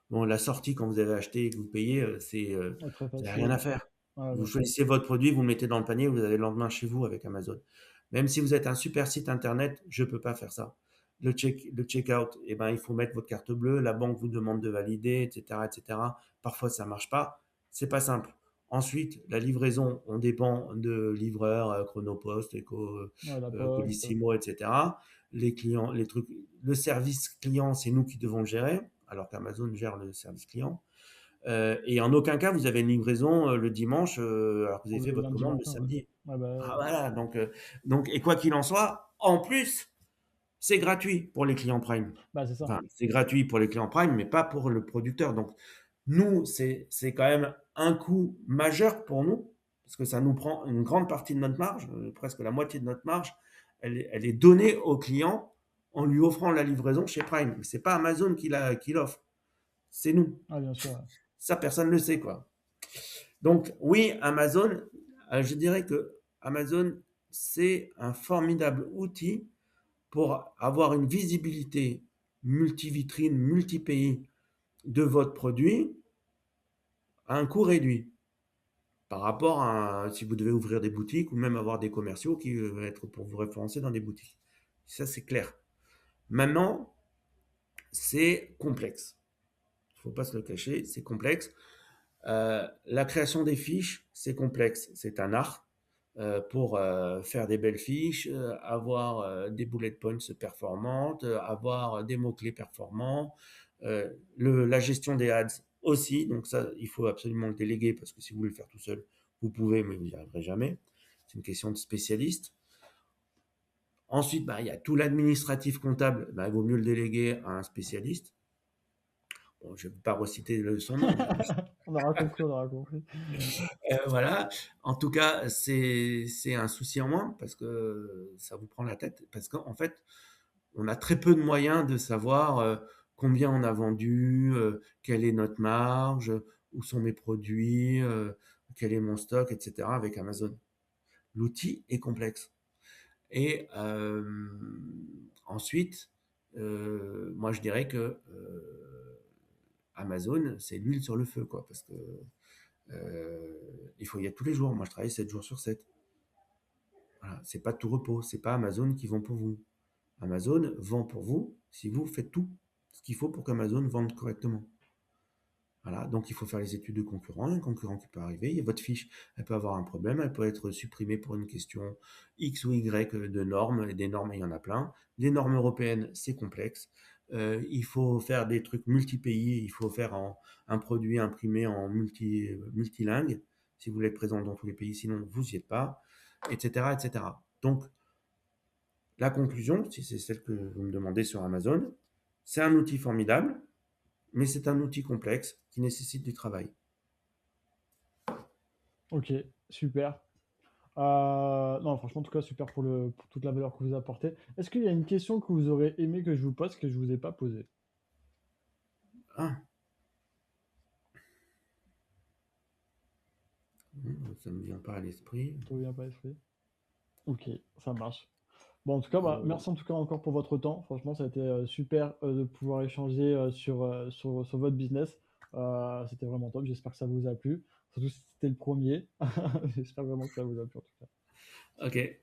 Bon, la sortie, quand vous avez acheté et que vous payez, Ouais, très vous n'avez rien facile. à faire. Ouais, Vous bien sûr. choisissez votre produit, vous le mettez dans le panier, vous avez le lendemain chez vous avec Amazon. Même si vous êtes un super site internet, je ne peux pas faire ça. Le checkout, eh ben, il faut mettre votre carte bleue, la banque vous demande de valider, etc., etc. Parfois, ça ne marche pas. C'est pas simple. Ensuite, la livraison, on dépend de livreurs, Chronopost, Ouais, la poste. Colissimo, etc. Les clients, les trucs, le service client, c'est nous qui devons le gérer, alors qu'Amazon gère le service client. Et en aucun cas, vous avez une livraison le dimanche, alors que vous Ou avez fait le votre lundi commande le matin, ouais. samedi. Ouais, bah, Ah voilà, donc, et quoi qu'il en soit, en plus, c'est gratuit pour les clients Prime. bah, c'est ça. Enfin, c'est gratuit pour les clients Prime, mais pas pour le producteur. Donc, nous, c'est quand même un coût majeur pour nous, parce que ça nous prend une grande partie de notre marge, presque la moitié de notre marge, elle est donnée au client en lui offrant la livraison chez Prime. Mais c'est pas Amazon qui l'offre, c'est nous. Ah, bien sûr, ouais. Ça, personne ne le sait, quoi. Donc, oui, Amazon, je dirais que Amazon, c'est un formidable outil pour avoir une visibilité multivitrine, multi-pays de votre produit à un coût réduit par rapport à si vous devez ouvrir des boutiques ou même avoir des commerciaux qui vont être pour vous référencer dans des boutiques. Ça, c'est clair. Maintenant, c'est complexe. Il ne faut pas se le cacher, c'est complexe. La création des fiches, c'est complexe. C'est un art pour faire des belles fiches, avoir des bullet points performantes, avoir des mots-clés performants. La gestion des ads aussi. Donc ça, il faut absolument le déléguer parce que si vous voulez le faire tout seul, vous pouvez, mais vous n'y arriverez jamais. C'est une question de spécialiste. Ensuite, bah, il y a tout l'administratif comptable. Bah, il vaut mieux le déléguer à un spécialiste. Bon, je ne vais pas reciter son nom, mais On aura compris, on aura compris. voilà. En tout cas, c'est un souci en moins parce que ça vous prend la tête. Parce qu'en fait, on a très peu de moyens de savoir combien on a vendu, quelle est notre marge, où sont mes produits, quel est mon stock, etc. avec Amazon. L'outil est complexe. Et ensuite, moi je dirais que Amazon, c'est l'huile sur le feu, quoi, parce que il faut y être tous les jours. Moi, je travaille 7 jours sur 7. Voilà. C'est pas de tout repos. C'est pas Amazon qui vend pour vous. Amazon vend pour vous si vous faites tout ce qu'il faut pour qu'Amazon vende correctement. Voilà, donc il faut faire les études de concurrents. Il y a un concurrent qui peut arriver. Il y a votre fiche, elle peut avoir un problème, elle peut être supprimée pour une question X ou Y de normes. Et des normes, il y en a plein. Les normes européennes, c'est complexe. Il faut faire des trucs multi-pays. Il faut faire un produit imprimé en multilingue si vous voulez être présent dans tous les pays, sinon vous n'y êtes pas, etc., etc. Donc, la conclusion, si c'est celle que vous me demandez sur Amazon, c'est un outil formidable, mais c'est un outil complexe qui nécessite du travail. Ok, super. Non, franchement, en tout cas, super pour toute la valeur que vous apportez. Est-ce qu'il y a une question que vous aurez aimé que je vous pose que je vous ai pas posée? Ah, ça ne me vient pas à l'esprit. Ça vous vient pas à l'esprit? Ok, ça marche. Bon, en tout cas, bah, Euh, merci en tout cas encore pour votre temps. Franchement, ça a été super de pouvoir échanger sur votre business. C'était vraiment top. J'espère que ça vous a plu. Surtout si c'était le premier. J'espère vraiment que ça vous a plu en tout cas. ok.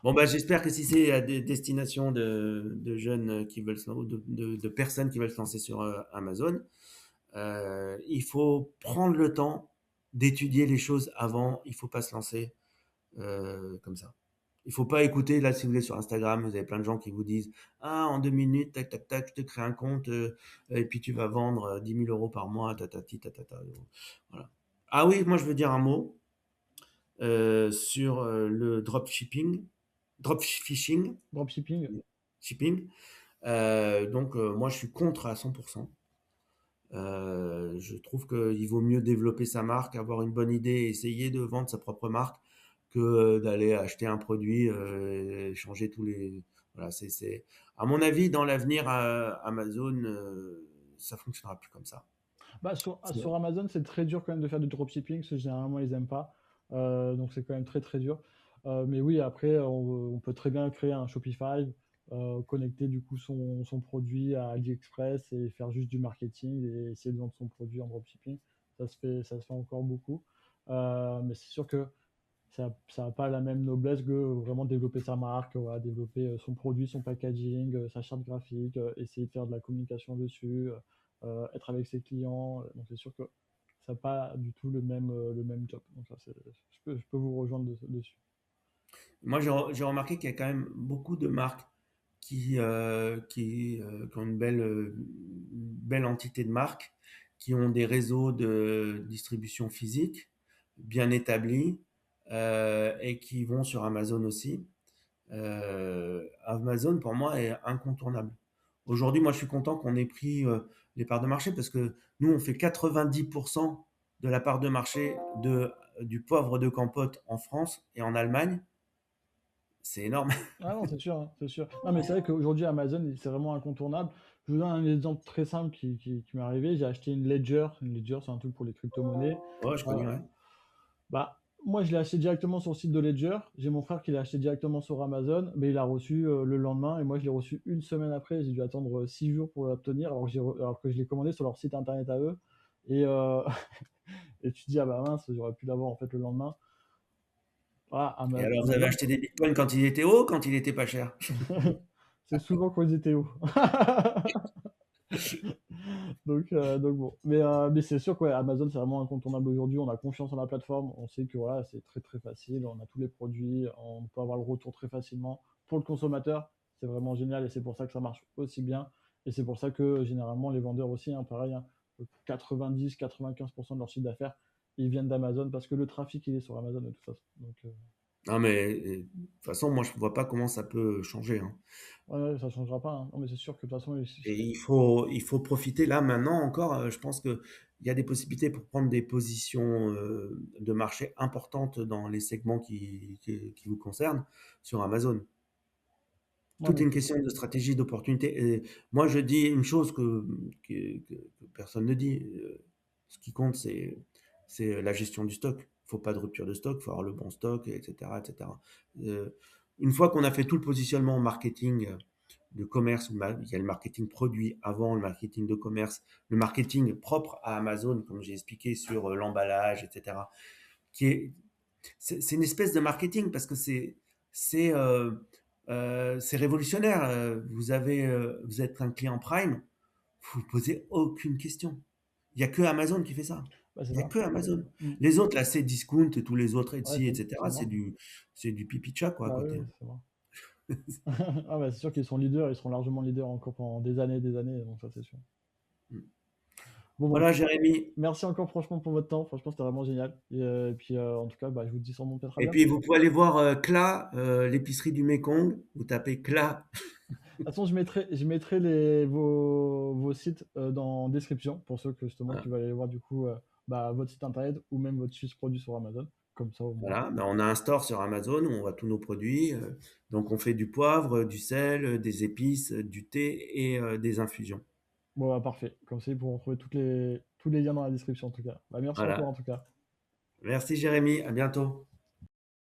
Bon, bah, j'espère que si c'est à des destinations de jeunes qui veulent ou de personnes qui veulent se lancer sur Amazon, il faut prendre le temps d'étudier les choses avant. Il ne faut pas se lancer comme ça. Il faut pas écouter, là, si vous êtes sur Instagram, vous avez plein de gens qui vous disent, ah, en 2 minutes, tac, tac, tac, je te crée un compte, et puis tu vas vendre 10 000 euros par mois, tatati, tatata. Voilà. Ah oui, moi, je veux dire un mot sur le dropshipping, Dropshipping? shipping. Donc, moi, je suis contre à 100%. Je trouve qu'il vaut mieux développer sa marque, avoir une bonne idée et essayer de vendre sa propre marque que d'aller acheter un produit, et changer tous les... Voilà, à mon avis, dans l'avenir, Amazon, ça fonctionnera plus comme ça. Bah, sur, C'est- sur Amazon, c'est très dur quand même de faire du dropshipping, parce que généralement, ils aiment pas. Donc, c'est quand même très, très dur. Mais oui, après, on peut très bien créer un Shopify, connecter du coup son produit à AliExpress et faire juste du marketing et essayer de vendre son produit en dropshipping. Ça se fait encore beaucoup. Mais c'est sûr que ça n'a pas la même noblesse que vraiment développer sa marque, voilà, développer son produit, son packaging, sa charte graphique, essayer de faire de la communication dessus, être avec ses clients. Donc c'est sûr que ça n'a pas du tout le même job. Donc ça, je peux vous rejoindre dessus. Moi, j'ai remarqué qu'il y a quand même beaucoup de marques qui ont une belle entité de marque, qui ont des réseaux de distribution physique bien établis, et qui vont sur Amazon aussi. Amazon, pour moi, est incontournable. Aujourd'hui, moi, je suis content qu'on ait pris les parts de marché parce que nous, on fait 90% de la part de marché du poivre de Campote en France et en Allemagne. C'est énorme. Ah non, c'est sûr, hein, c'est sûr. Non, mais c'est vrai qu'aujourd'hui, Amazon, c'est vraiment incontournable. Je vous donne un exemple très simple qui m'est arrivé. J'ai acheté une Ledger. Une Ledger, c'est un truc pour les crypto-monnaies. Ouais, je Euh, connais, ouais. Bah, moi, je l'ai acheté directement sur le site de Ledger. J'ai mon frère qui l'a acheté directement sur Amazon, mais il l'a reçu le lendemain et moi, je l'ai reçu une semaine après. J'ai dû attendre 6 jours pour l'obtenir alors que je l'ai commandé sur leur site internet à eux. Et, et tu te dis, ah bah mince, j'aurais pu l'avoir en fait le lendemain. Voilà, Et alors, vous avez Amazon, acheté des bitcoins quand il était haut, quand il était pas cher? c'est souvent quand ils étaient hauts. Donc bon. Mais c'est sûr que ouais, Amazon, c'est vraiment incontournable aujourd'hui. On a confiance en la plateforme. On sait que voilà, c'est très très facile. On a tous les produits. On peut avoir le retour très facilement. Pour le consommateur, c'est vraiment génial et c'est pour ça que ça marche aussi bien. Et c'est pour ça que généralement, les vendeurs aussi, hein, pareil, hein, 90-95% de leur chiffre d'affaires, ils viennent d'Amazon parce que le trafic, il est sur Amazon de toute façon. Non, mais de toute façon, moi, je ne vois pas comment ça peut changer, hein. Ouais, ouais, ça changera pas, hein. Non, mais c'est sûr que de toute façon, Et il faut profiter là, maintenant encore. Je pense qu'il y a des possibilités pour prendre des positions de marché importantes dans les segments qui vous concernent sur Amazon. ouais, Tout non, est une c'est sûr. question de stratégie, d'opportunité. Et moi, je dis une chose que personne ne dit. Ce qui compte, c'est la gestion du stock. Il ne faut pas de rupture de stock, il faut avoir le bon stock, etc., etc. Euh, une fois qu'on a fait tout le positionnement marketing de commerce, il y a le marketing produit avant, le marketing de commerce, le marketing propre à Amazon, comme j'ai expliqué sur l'emballage, etc., qui est c'est une espèce de marketing parce que c'est c'est révolutionnaire. Vous êtes un client Prime, vous ne posez aucune question. Il n'y a que Amazon qui fait ça. Bah, c'est Il n'y a ça. que Amazon. Mm. Les autres, là, c'est Discount et tous les autres, Ouais, Etsy, c'est etc. mort. C'est du pipi de chat, quoi, à Bah côté, oui, hein. c'est mort. Ah bah, c'est sûr qu'ils sont leaders, ils seront largement leaders encore pendant des années, donc ça c'est sûr. Bon, bah, en Voilà, tout cas, Jérémy. merci encore franchement pour votre temps, franchement c'était vraiment génial. Et puis en tout cas, bah, je vous dis sûrement peut-être à Et bientôt. puis, De vous pouvez aller voir CLA, l'épicerie du Mékong. Vous tapez CLA. toute façon, je mettrai vos sites dans description pour ceux que, justement qui Voilà. veulent aller voir du coup bah, votre site internet ou même votre fiche produit sur Amazon. Comme ça au moins. Voilà, ben, on a un store sur Amazon où on voit tous nos produits. Donc on fait du poivre, du sel, des épices, du thé et des infusions. Bon bah, parfait. Comme ça, ils pourront trouver tous les liens dans la description en tout cas. Bah, merci encore Voilà. en tout cas. Merci Jérémy, à bientôt.